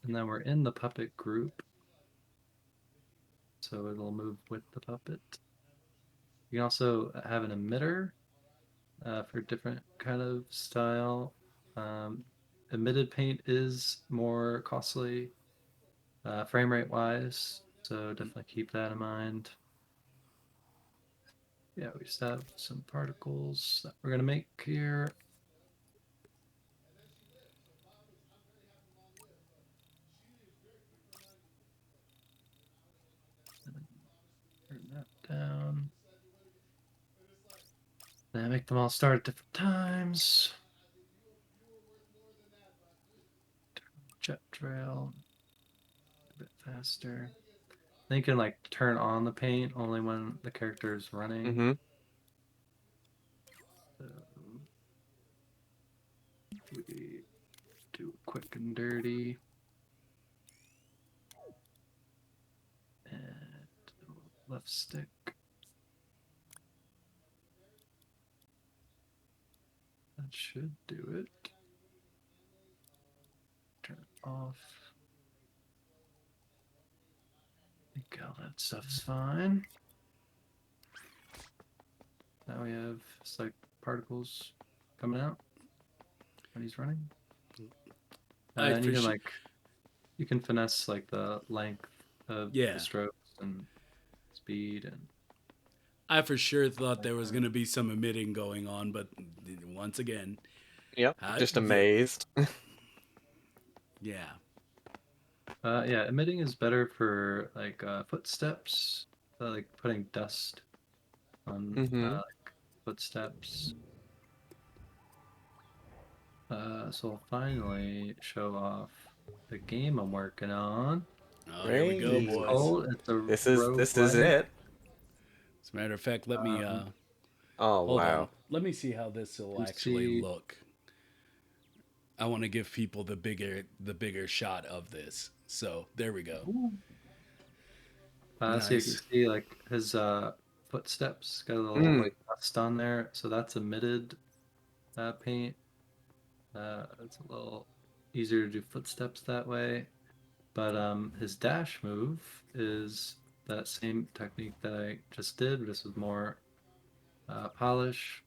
And then we're in the puppet group. So it'll move with the puppet. You can also have an emitter for different kind of style. Emitted paint is more costly frame rate wise, so definitely keep that in mind. Yeah, we just have some particles that we're gonna make here. Turn that down. Then make them all start at different times. Jet trail a bit faster. Then you can like turn on the paint only when the character is running. Mm-hmm. So we do quick and dirty. And left stick. That should do it. Turn it off. I think all that stuff's fine. Now we have it's like particles coming out when he's running. I And you can appreciate. like you can finesse like the length of Yeah. the strokes and speed and I for sure thought there was going to be some emitting going on, but once again, Yep. Just yeah, amazed. yeah. yeah, emitting is better for like footsteps, like putting dust on Mm-hmm. like footsteps. So I'll finally show off the game I'm working on. Oh, here we go, Great. boys. It's a This is roguelike. it. As a matter of fact, let me Um, Oh hold on. wow. Let me see how this will you actually see, look. I want to give people the bigger shot of this. So there we go. so you can Nice. see like his footsteps got a little Mm. like dust on there, so that's emitted paint. It's a little easier to do footsteps that way. But his dash move is that same technique that I just did. This was more polish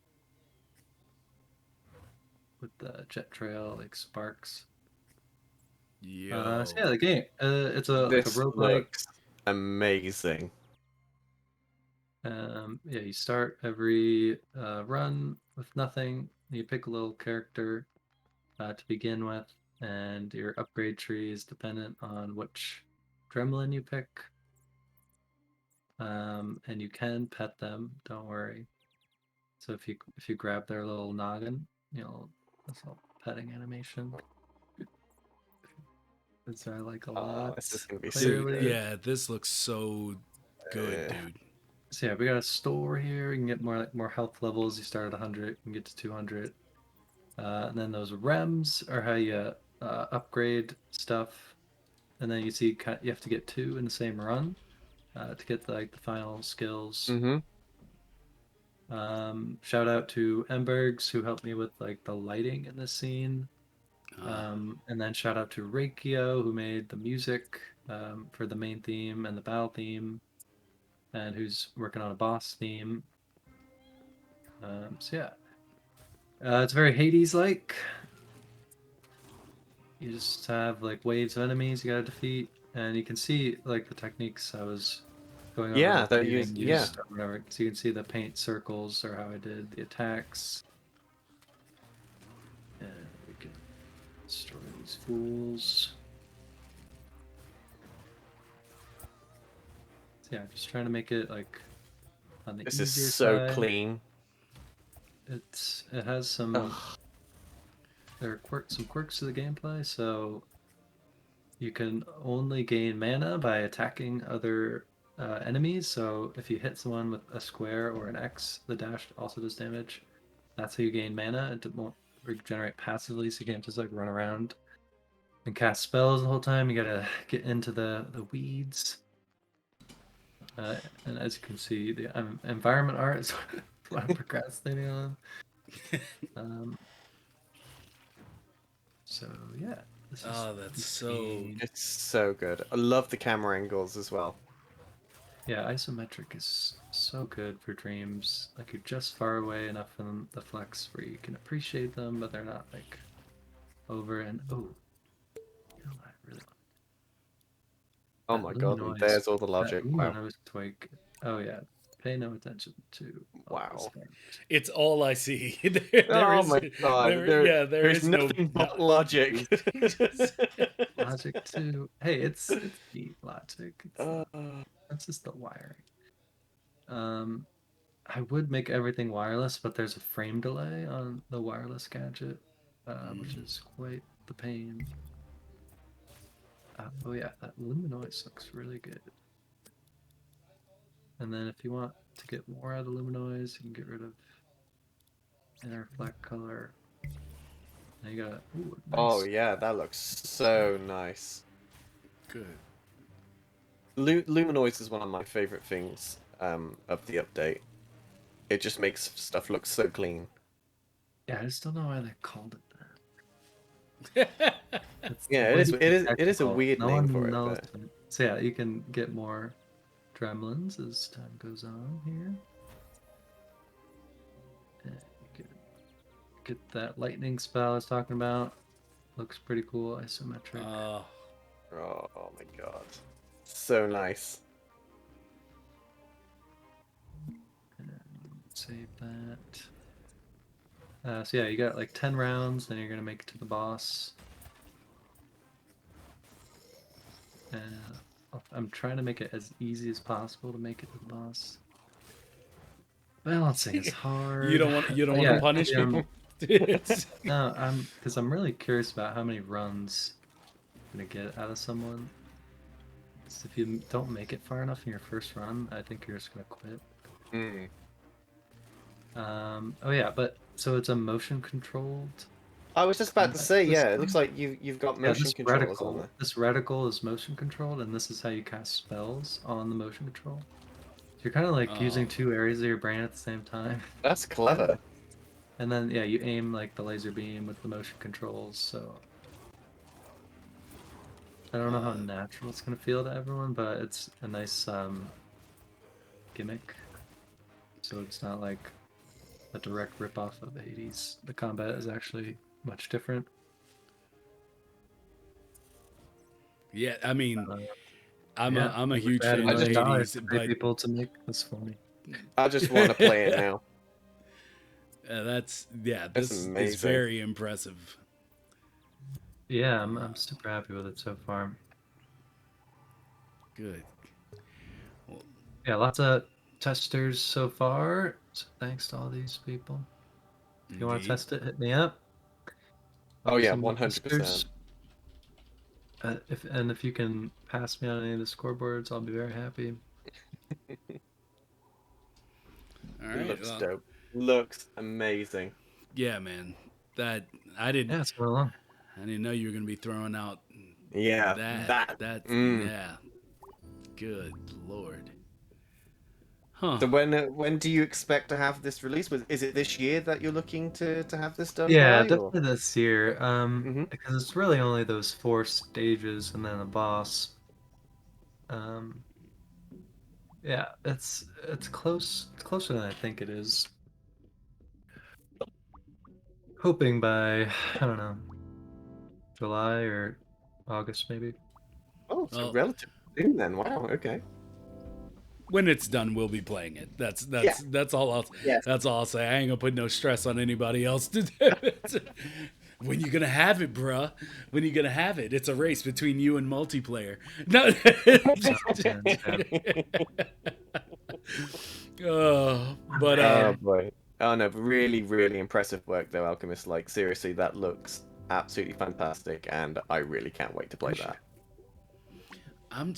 with the jet trail, like sparks. So Yo. yeah, the game. It's a like a This roguelike. looks amazing. Yeah, you start every run with nothing. You pick a little character to begin with, and your upgrade tree is dependent on which gremlin you pick. And you can pet them. Don't worry. So if you grab their little noggin, that's a petting animation. Which I like a lot. This is gonna be so Dude, Clearly. good. yeah, this looks so good, Uh, dude. So yeah, we got a store here. You can get more health levels. You start at 100, you can get to 200. And then those rems are how you upgrade stuff. And then you see you have to get 2 in the same run to get the final skills. mm-hmm. Shout out to Embergs who helped me with like the lighting in this scene. Uh, And then shout out to Reikio who made the music for the main theme and the battle theme, and who's working on a boss theme. So yeah, it's very Hades-like. You just have like waves of enemies you gotta defeat, and you can see like the techniques I was going over Yeah, with they're getting yeah. used or whatever. So you can see the paint circles or how I did the attacks. And we can destroy these fools. So yeah, just trying to make it like on the This is easier so side. clean. It has some Ugh. there are some quirks to the gameplay, so you can only gain mana by attacking other enemies. So if you hit someone with a square or an X, the dash also does damage. That's how you gain mana. It won't regenerate passively, so you can't just like run around and cast spells the whole time. You gotta get into the weeds. And as you can see, the environment art is what I'm procrastinating on. So yeah, this is oh, that's the so. scene. It's so good. I love the camera angles as well. Yeah, isometric is so good for dreams. Like you're just far away enough from the flecks where you can appreciate them, but they're not like over and oh, you know what I really want Oh that my god, and luminoise. there's all the That logic. Wow. luminoise twig. Oh yeah, pay no attention to all this Wow. stuff. It's all I see. there Oh is, my god, there there's is no. nothing but logic. Logic too. Hey, it's deep logic. Uh, That's just the wiring. Um, I would make everything wireless, but there's a frame delay on the wireless gadget, which is quite the pain. Oh yeah, that luminoise looks really good. And then if you want to get more out of luminoise, you can get rid of inner fleck color. Now you got ooh, nice. Oh yeah, that looks so nice. Good. Luminoise is one of my favorite things of the update. It just makes stuff look so clean. Yeah, I just don't know why they called it that. It's Yeah, it way is. too It is a technical. weird No name one for it, knows. but So yeah, you can get more dremlins as time goes on here. And you can get that lightning spell I was talking about. Looks pretty cool, isometric. oh my god. So nice. Save that. So yeah, you got like 10 rounds, then you're gonna make it to the boss. And I'm trying to make it as easy as possible to make it to the boss. Balancing is hard. You don't want to Yeah, punish yeah, me. no, because I'm really curious about how many runs I'm gonna get out of someone. So if you don't make it far enough in your first run, I think you're just gonna quit. Mm. Oh yeah, but so it's a motion controlled. I was just about to say, yeah, it looks system? like you've got Yeah, motion controllers on there. this reticle is motion controlled, and this is how you cast spells on the motion control. So you're kind of like using 2 areas of your brain at the same time. That's clever. And then yeah, you aim like the laser beam with the motion controls. So I don't know how natural it's gonna feel to everyone, but it's a nice gimmick. So it's not like a direct ripoff of Hades. The combat is actually much different. Yeah, I mean, I'm Yeah, a huge bad fan of enough Hades, to pay but people to make this funny. I just want to play it now. this That's is amazing. very impressive. Yeah, I'm super happy with it so far. Good. Yeah, lots of testers so far. So thanks to all these people. If you want to Indeed. test it, hit me up. Oh yeah, Some 100%. testers. If you can pass me on any of the scoreboards, I'll be very happy. All right. Looks well, dope. Looks amazing. Yeah, man. That I didn't. Yeah, it's going along. I didn't know you were gonna be throwing out Yeah, that. mm. Yeah. Good Lord. Huh. So when do you expect to have this released? Is it this year that you're looking to have this done Yeah, by? definitely this year. Mhm. Because it's really only those 4 stages and then a boss. Yeah, it's close. It's closer than I think it is. Hoping by, I don't know, July or August maybe. Oh, so Well, relatively soon then. Wow. Okay. when it's done, we'll be playing it. That's all I'll Yes. that's all I'll say. I ain't gonna put no stress on anybody else to do it. When you gonna have it, bruh? When you gonna have it? It's a race between you and multiplayer. No. But Oh boy. Oh no, but really, really impressive work though, Alchemist. Like seriously, that looks absolutely fantastic, and I really can't wait to play that. I'm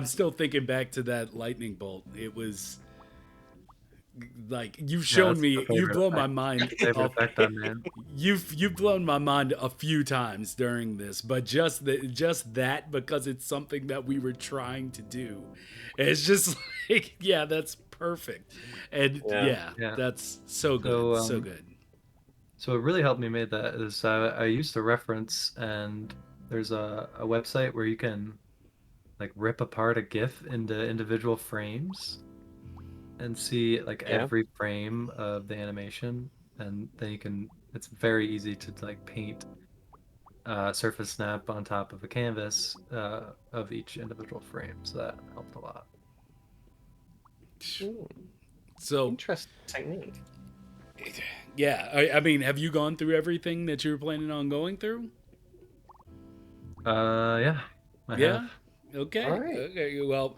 still thinking back to that lightning bolt. It was like you've shown me, you've blown my mind. You've blown my mind a few times during this, but just that because it's something that we were trying to do. It's just like, yeah, that's perfect, and Yeah. that's so good, so good. So what really helped me make that is I used a reference, and there's a website where you can like rip apart a GIF into individual frames and see like every frame of the animation, and then you can. It's very easy to like paint surface snap on top of a canvas of each individual frame. So that helped a lot. So interesting technique. Yeah, I mean, have you gone through everything that you were planning on going through? Yeah. I have. Okay. All right. Okay. Well,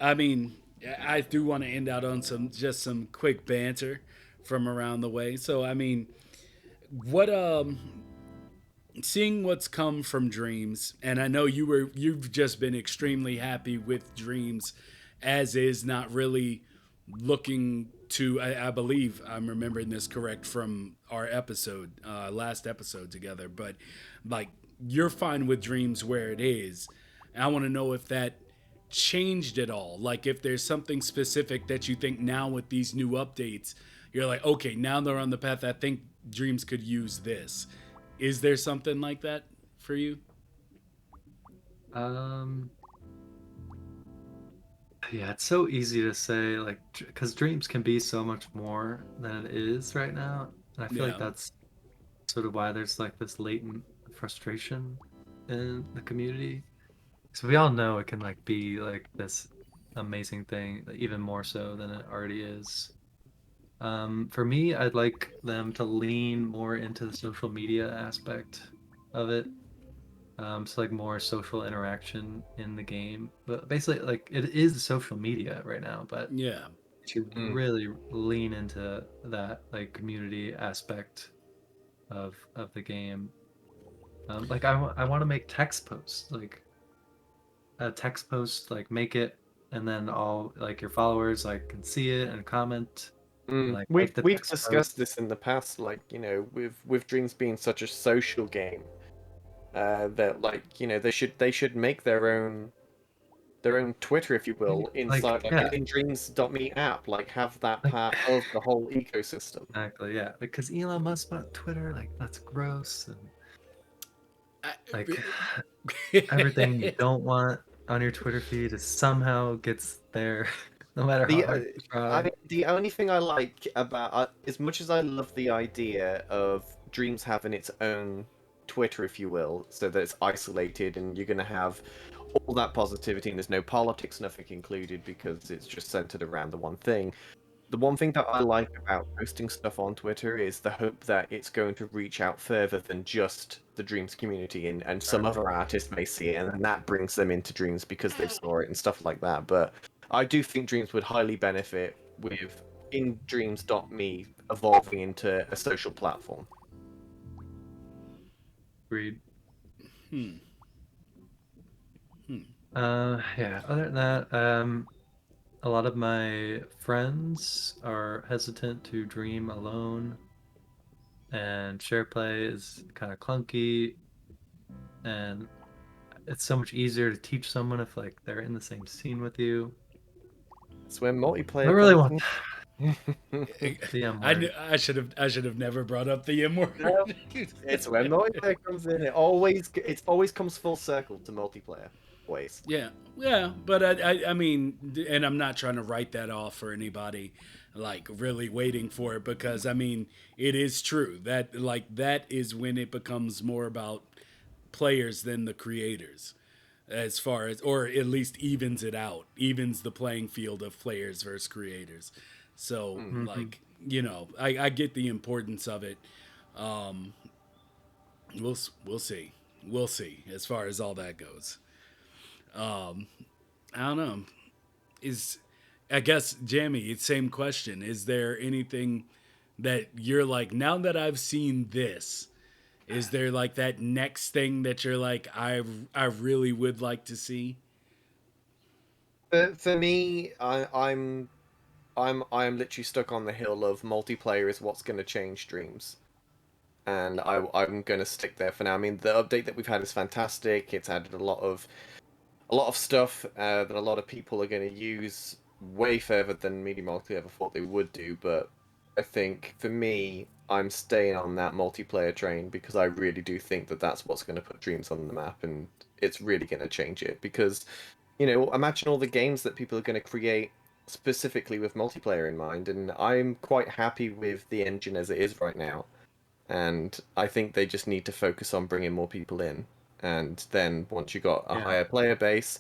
I mean, I do want to end out on some quick banter from around the way. So, I mean, what seeing what's come from Dreams, and I know you've just been extremely happy with Dreams as is, not really looking to, I believe I'm remembering this correct from our episode, last episode together, but like you're fine with Dreams where it is. And I want to know if that changed at all. Like if there's something specific that you think now with these new updates, you're like, okay, now they're on the path. I think Dreams could use this. Is there something like that for you? Yeah, it's so easy to say, like, because Dreams can be so much more than it is right now, and I feel like that's sort of why there's like this latent frustration in the community. So we all know it can like be like this amazing thing, even more so than it already is. For me, I'd like them to lean more into the social media aspect of it. So like more social interaction in the game. But basically, like it is social media right now, but Yeah. to Mm. really lean into that like community aspect of the game. Like I want to make text posts, like a text post, like make it, and then all like your followers like can see it and comment, and like We've like the we've text discussed post. this in the past, like with Dreams being such a social game, that like they should make their own Twitter, if you will, Like inside like an yeah, in Dreams.me app, like have that like part of the whole ecosystem. exactly yeah, because Elon Musk bought Twitter, like that's gross, and like everything you don't want on your Twitter feed is somehow gets there, no matter how The hard you I try. mean, the only thing I like about as much as I love the idea of Dreams having its own Twitter, if you will, so that it's isolated and you're going to have all that positivity and there's no politics, nothing included, because it's just centered around the one thing. The one thing that I like about posting stuff on Twitter is the hope that it's going to reach out further than just the Dreams community, and some other artists may see it, and then that brings them into Dreams because they saw it and stuff like that. But I do think Dreams would highly benefit with indreams.me evolving into a social platform. Agreed. Hmm. Hmm. Yeah. Other than that, a lot of my friends are hesitant to dream alone, and share play is kind of clunky, and it's so much easier to teach someone if like they're in the same scene with you. That's where I multiplayer really comes want in. the M I, word. I should have never brought up the M No, word. it's where multiplayer comes in. It always comes full circle to multiplayer. Always. Yeah, yeah, but I mean, and I'm not trying to write that off for anybody, like really waiting for it, because I mean, it is true that like that is when it becomes more about players than the creators, as far as, or at least evens it out, evens the playing field of players versus creators. So Hmm. Hmm. like, you know, I get the importance of it. Um, we'll see, we'll see as far as all that goes. Um, I don't know. Is I guess Jamie, same question. Is there anything that you're like, now that I've seen this, is there like that next thing that you're like, I really would like to see? For me, I'm literally stuck on the hill of multiplayer is what's going to change Dreams, and I'm going to stick there for now. I mean, the update that we've had is fantastic. It's added a lot of stuff that a lot of people are going to use way further than Media Multi ever thought they would do. But I think for me, I'm staying on that multiplayer train because I really do think that that's what's going to put Dreams on the map, and it's really going to change it. Because imagine all the games that people are going to create specifically with multiplayer in mind, and I'm quite happy with the engine as it is right now. And I think they just need to focus on bringing more people in. And then once you got a Yeah. higher player base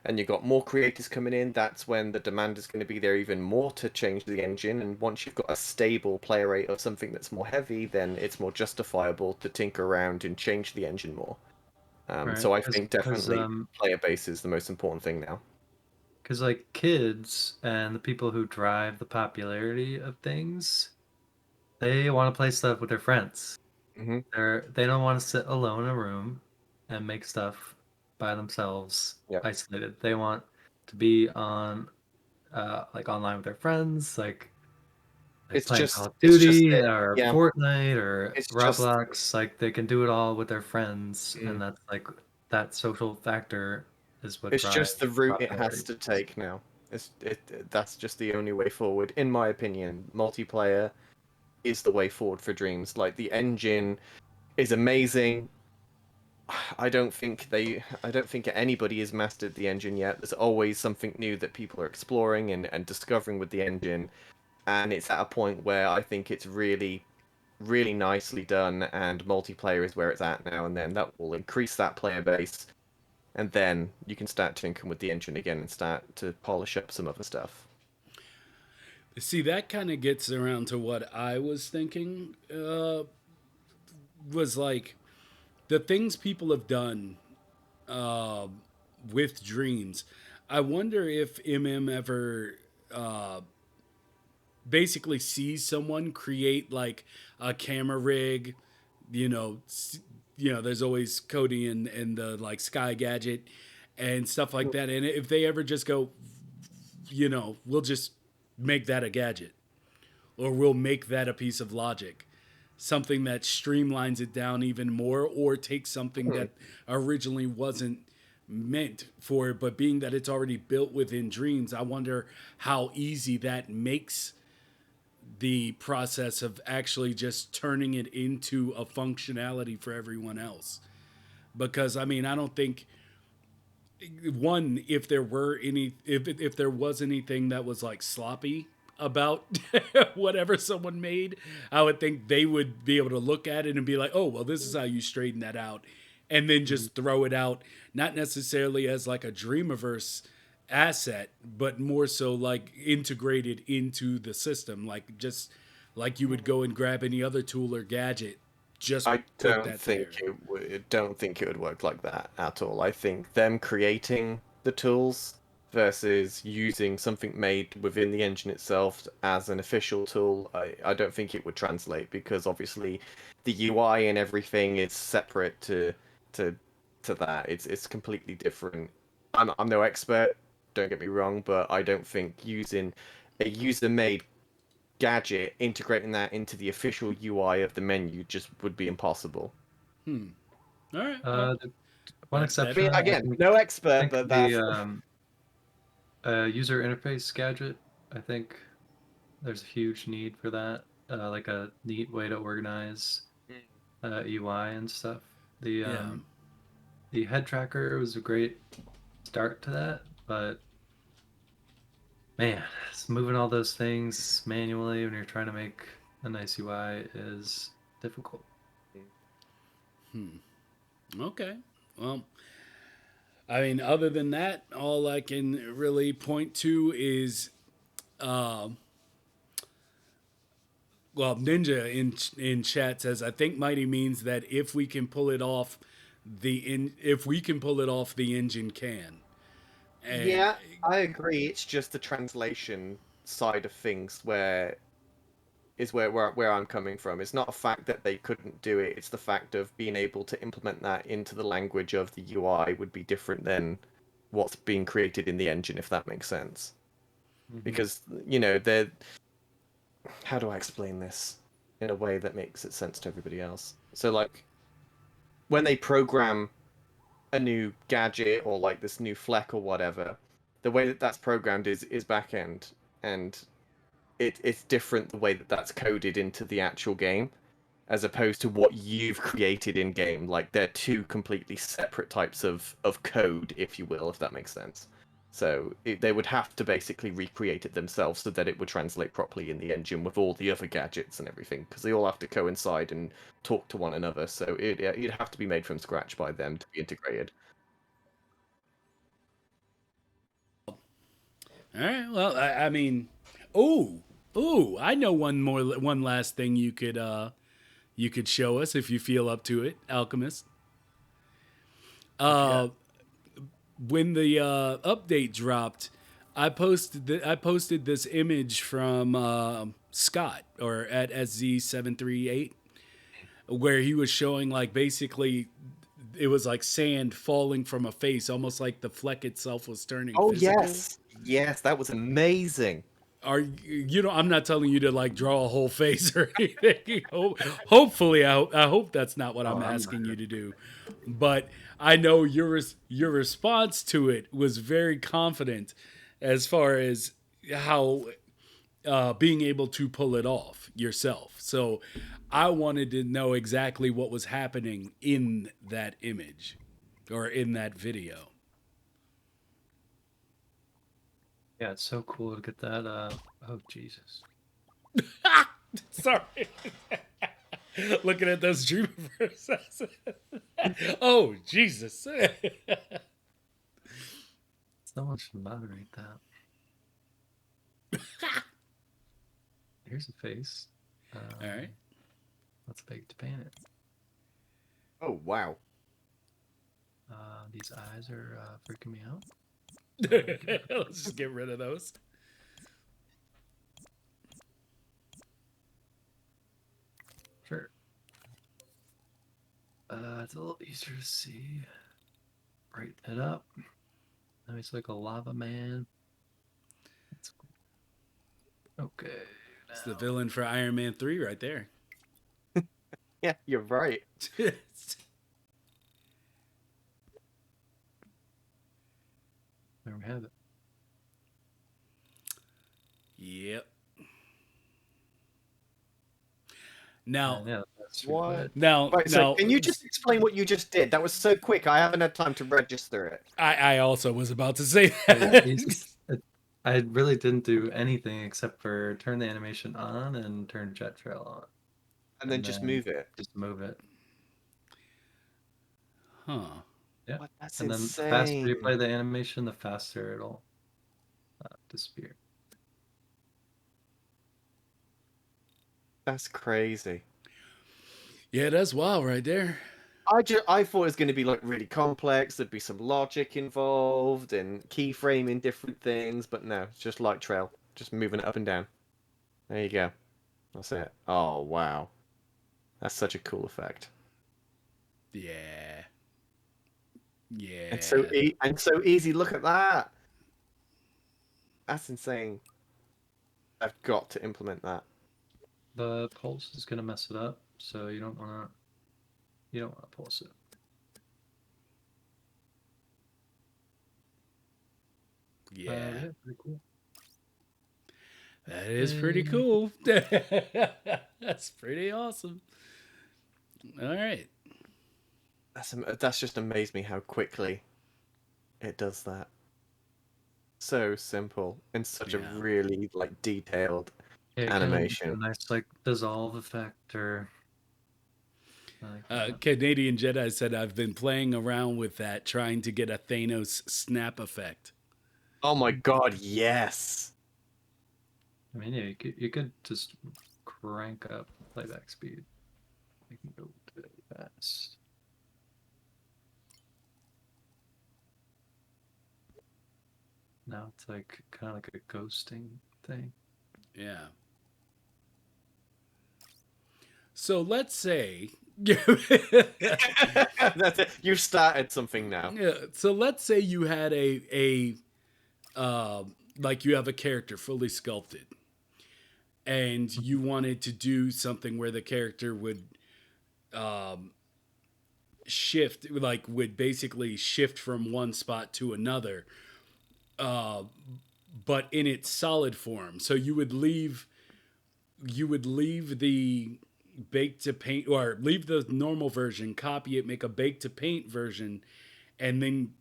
and you got more creators coming in, that's when the demand is going to be there even more to change the engine. And once you've got a stable player rate of something that's more heavy, then it's more justifiable to tinker around and change the engine more. Right. So I Because think definitely player base is the most important thing now. like kids and the people who drive the popularity of things, they want to play stuff with their friends. Hmm. They don't want to sit alone in a room and make stuff by themselves, Yeah. isolated. They want to be on like online with their friends, like It's playing Call just of it's just Duty it. or Yeah. Fortnite or It's just Roblox. Like they can do it all with their friends, mm, and that's like that social factor is what it's just the drives route it has popularity. to take now. That's just the only way forward, in my opinion. Multiplayer is the way forward for Dreams. Like the engine is amazing. I don't think anybody has mastered the engine yet. There's always something new that people are exploring and discovering with the engine, and it's at a point where I think it's really really nicely done, and multiplayer is where it's at now, and then that will increase that player base, and then you can start tinkering with the engine again and start to polish up some other stuff. See, that kind of gets around to what I was thinking. Was like the things people have done uh, with dreams. I wonder if ever uh, basically sees someone create like a camera rig. You know, there's always Cody and the like Sky Gadget and stuff like that. And if they ever just go, we'll just make that a gadget, or we'll make that a piece of logic, something that streamlines it down even more, or takes something that originally wasn't meant for it, but being that it's already built within dreams, I wonder how easy that makes the process of actually just turning it into a functionality for everyone else. Because I mean, I don't think one, if there were any, if there was anything that was like sloppy about whatever someone made, I would think they would be able to look at it and be like, oh well, this is how you straighten that out, and then just throw it out, not necessarily as like a Dreamiverse asset, but more so like integrated into the system, like just like you would go and grab any other tool or gadget, just I put don't that there. think it would work like that at all. I think them creating the tools versus using something made within the engine itself as an official tool, I don't think it would translate, because obviously the UI and everything is separate to to that. It's completely different. I'm no expert, don't get me wrong, but I don't think using a user-made gadget, integrating that into the official UI of the menu just would be impossible. All right, well, The one I that mean, exception, again, no I expert, think but the that's user interface gadget. I think there's a huge need for that, like a neat way to organize UI and stuff. The yeah. um, the head tracker was a great start to that, but man, it's moving all those things manually when you're trying to make a nice UI is difficult. Okay. Well, I mean, other than that, all I can really point to is, uh, well, Ninja in chat says, I think Mighty means that if we can pull it off, if we can pull it off, the engine can. And yeah, I agree. It's just the translation side of things where I'm coming from. It's not a fact that they couldn't do it. It's the fact of being able to implement that into the language of the UI would be different than what's being created in the engine, if that makes sense. Mm-hmm. Because they're how do I explain this in a way that makes it sense to everybody else? So like when they program a new gadget or like this new Fleck or whatever, the way that that's programmed is back end, and it's different the way that that's coded into the actual game as opposed to what you've created in game. Like they're two completely separate types of code, if you will, if that makes sense. So they would have to basically recreate it themselves so that it would translate properly in the engine with all the other gadgets and everything, because they all have to coincide and talk to one another. So it'd have to be made from scratch by them to be integrated. all right, well, I mean, I know one last thing you could show us if you feel up to it, Alchemist. What you Uh, got? when the update dropped, I posted this image from Scott or at SZ738, where he was showing like basically it was like sand falling from a face, almost like the Fleck itself was turning Oh physical. yes, that was amazing. I'm not telling you to like draw a whole face or anything. Hopefully, I hope that's not what Oh, I'm I'm asking you to do. But I know your response to it was very confident as far as how being able to pull it off yourself. So I wanted to know exactly what was happening in that image or in that video. Yeah, it's so cool to get that. Oh Jesus. Sorry. Looking at those dreamers. Oh, Jesus. Someone should moderate that. Here's a face. All right. Let's bake to paint it. Oh wow. These eyes are freaking me out. Let's just get rid of those. Sure. It's a little easier to see. Brighten it up. Now he's like a lava man. That's cool. Okay. It's the villain for Iron Man 3 right there. Yeah, you're right. There we have it. Yep. Now, Yeah, that's What? good. now, Right, so now, can you just explain what you just did? That was so quick. I haven't had time to register it. I also was about to say Yeah, that. I really didn't do anything except for turn the animation on and turn jet trail on. And then just move it. Just move it. Huh. Yeah. What? That's And then the insane. faster you play the animation, the faster it'll disappear. That's crazy. Yeah, that's wild right there. I thought it was going to be like really complex. There'd be some logic involved and keyframing different things, but no, it's just light trail, just moving it up and down. There you go. That's it. Oh wow, that's such a cool effect. Yeah. Yeah. And so easy. Look at that. That's insane. I've got to implement that. The pulse is gonna mess it up, so you don't wanna pulse it. Yeah. Pretty cool. That is pretty cool. That's pretty awesome. All right. That's just amazed me how quickly it does that. So simple and such a really like detailed animation. A nice like dissolve effect or. Canadian Jedi said, I've been playing around with that, trying to get a Thanos snap effect. Oh my god, yes! I mean, yeah, you could just crank up playback speed. You can go really fast. Now it's like kind of like a ghosting thing. Yeah. So let's say That's it. You've started something now. Yeah. So let's say you had like you have a character fully sculpted, and you wanted to do something where the character would shift, like would basically shift from one spot to another, but in its solid form. So you would leave the bake to paint, or leave the normal version, copy it, make a bake to paint version, and then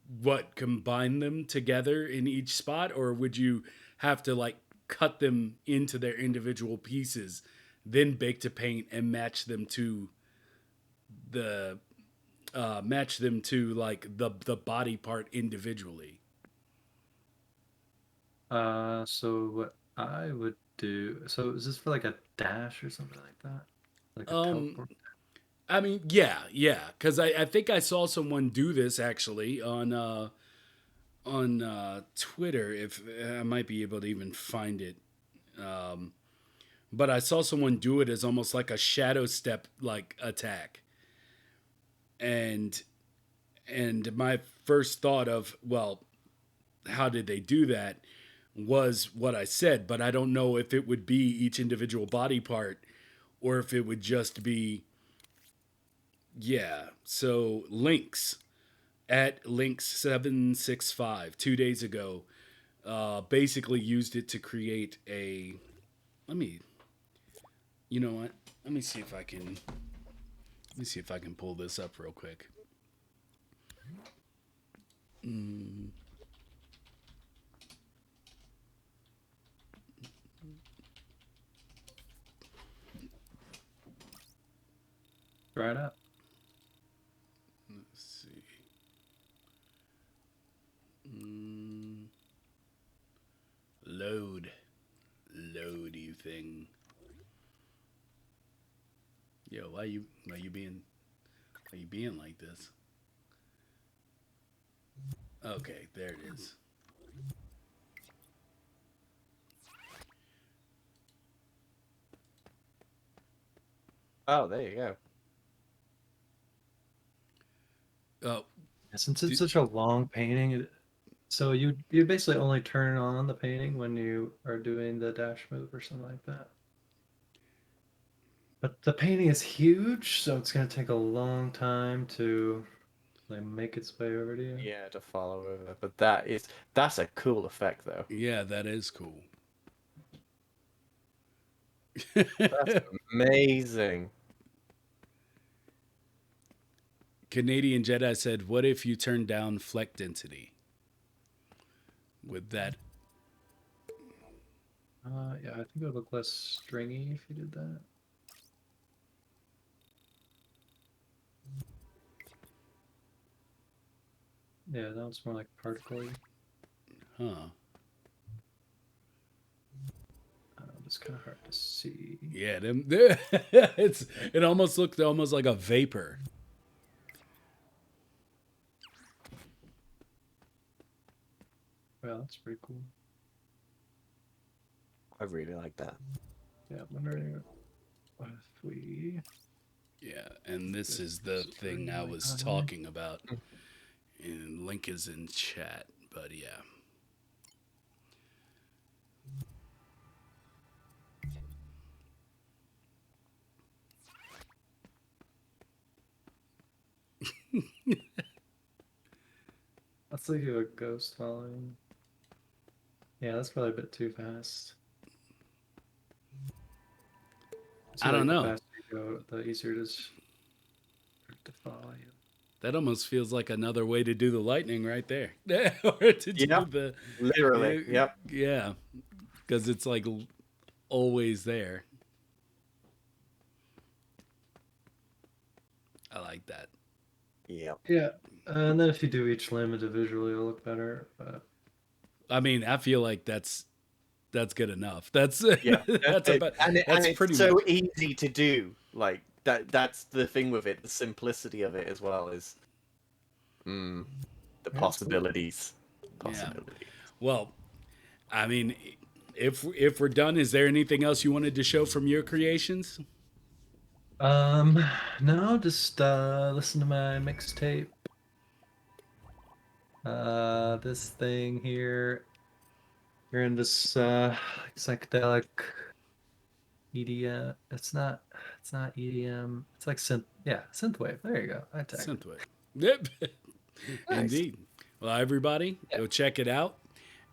combine them together in each spot? Or would you have to like cut them into their individual pieces, then bake to paint and match them to like the body part individually? So what I would do, so is this for like a dash or something like that? Like a teleport? I mean, yeah, because I think I saw someone do this actually on Twitter. If I might be able to even find it, but I saw someone do it as almost like a shadow step like attack, and my first thought of, well, how did they do that, was what I said, but I don't know if it would be each individual body part or if it would just be. Yeah, so Lynx at Lynx765 2 days ago basically used it to create a. You know what? Let me see if I can pull this up real quick. Try it out. Let's see. Load, you thing. Yo, why you being like this? Okay, there it is. Oh, there you go. Oh, Since it's such a long painting, so you basically only turn on the painting when you are doing the dash move or something like that. But the painting is huge, so it's gonna take a long time to like make its way over to you. Yeah, to follow over. But that's a cool effect though. yeah, that is cool. That's amazing. Canadian Jedi said, "What if you turn down Fleck density?" With that, Yeah, I think it would look less stringy if you did that. Yeah, that was more like particle-y. huh? It's kind of hard to see. Yeah, it almost looked like a vapor. Well, that's pretty cool. I really like that. Yeah, I'm wondering if we... Yeah, and this is the thing I was talking about. And link is in chat, but yeah. Let's look at a ghost following. Yeah, that's probably a bit too fast. I don't know. The faster you go, the easier it is to follow you. That almost feels like another way to do the lightning right there. Or to do the literally. Yep. Yeah. Because it's like always there. I like that. Yep. Yeah. And then if you do each limb individually, it'll look better. But I mean, I feel like that's good enough. That's Yeah. that's about and it's pretty so much easy to do. Like that's the thing with it. The simplicity of it as well is the possibilities. Possibilities. Yeah. Well, I mean, if we're done, is there anything else you wanted to show from your creations? No, just listen to my mixtape. This thing here. You're in this psychedelic EDM. It's not EDM. It's like synthwave. There you go. I tagged Synthwave. Yep. Nice. Indeed. Well, everybody, go check it out.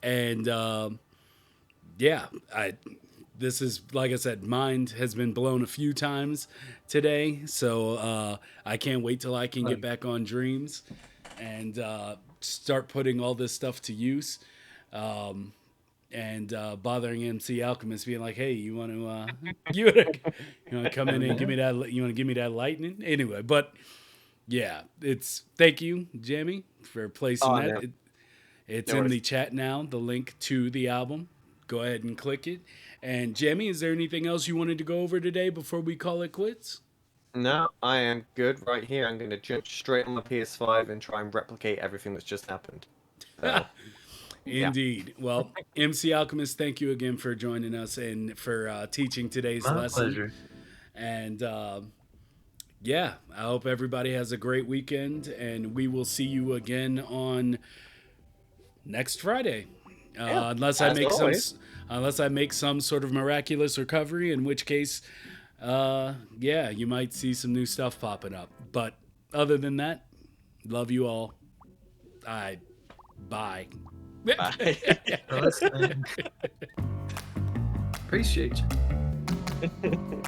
And yeah, this is, like I said, mind has been blown a few times today, so I can't wait till I can get back on Dreams and start putting all this stuff to use. And bothering MC Alchemist, being like, "Hey, you want to come in and give me that? You want to give me that lightning?" Anyway, but yeah, thank you, Jamie, for placing that. No. It's in the chat now. The link to the album. Go ahead and click it. And Jamie, is there anything else you wanted to go over today before we call it quits? No, I am good right here. I'm going to jump straight on my PS5 and try and replicate everything that's just happened. So, Indeed. Yeah. Well, MC Alchemist, thank you again for joining us and for teaching today's lesson. Pleasure. And yeah, I hope everybody has a great weekend, and we will see you again on next Friday. Unless I make some sort of miraculous recovery, in which case, yeah, you might see some new stuff popping up. But other than that, love you all. Bye. Bye. Appreciate you.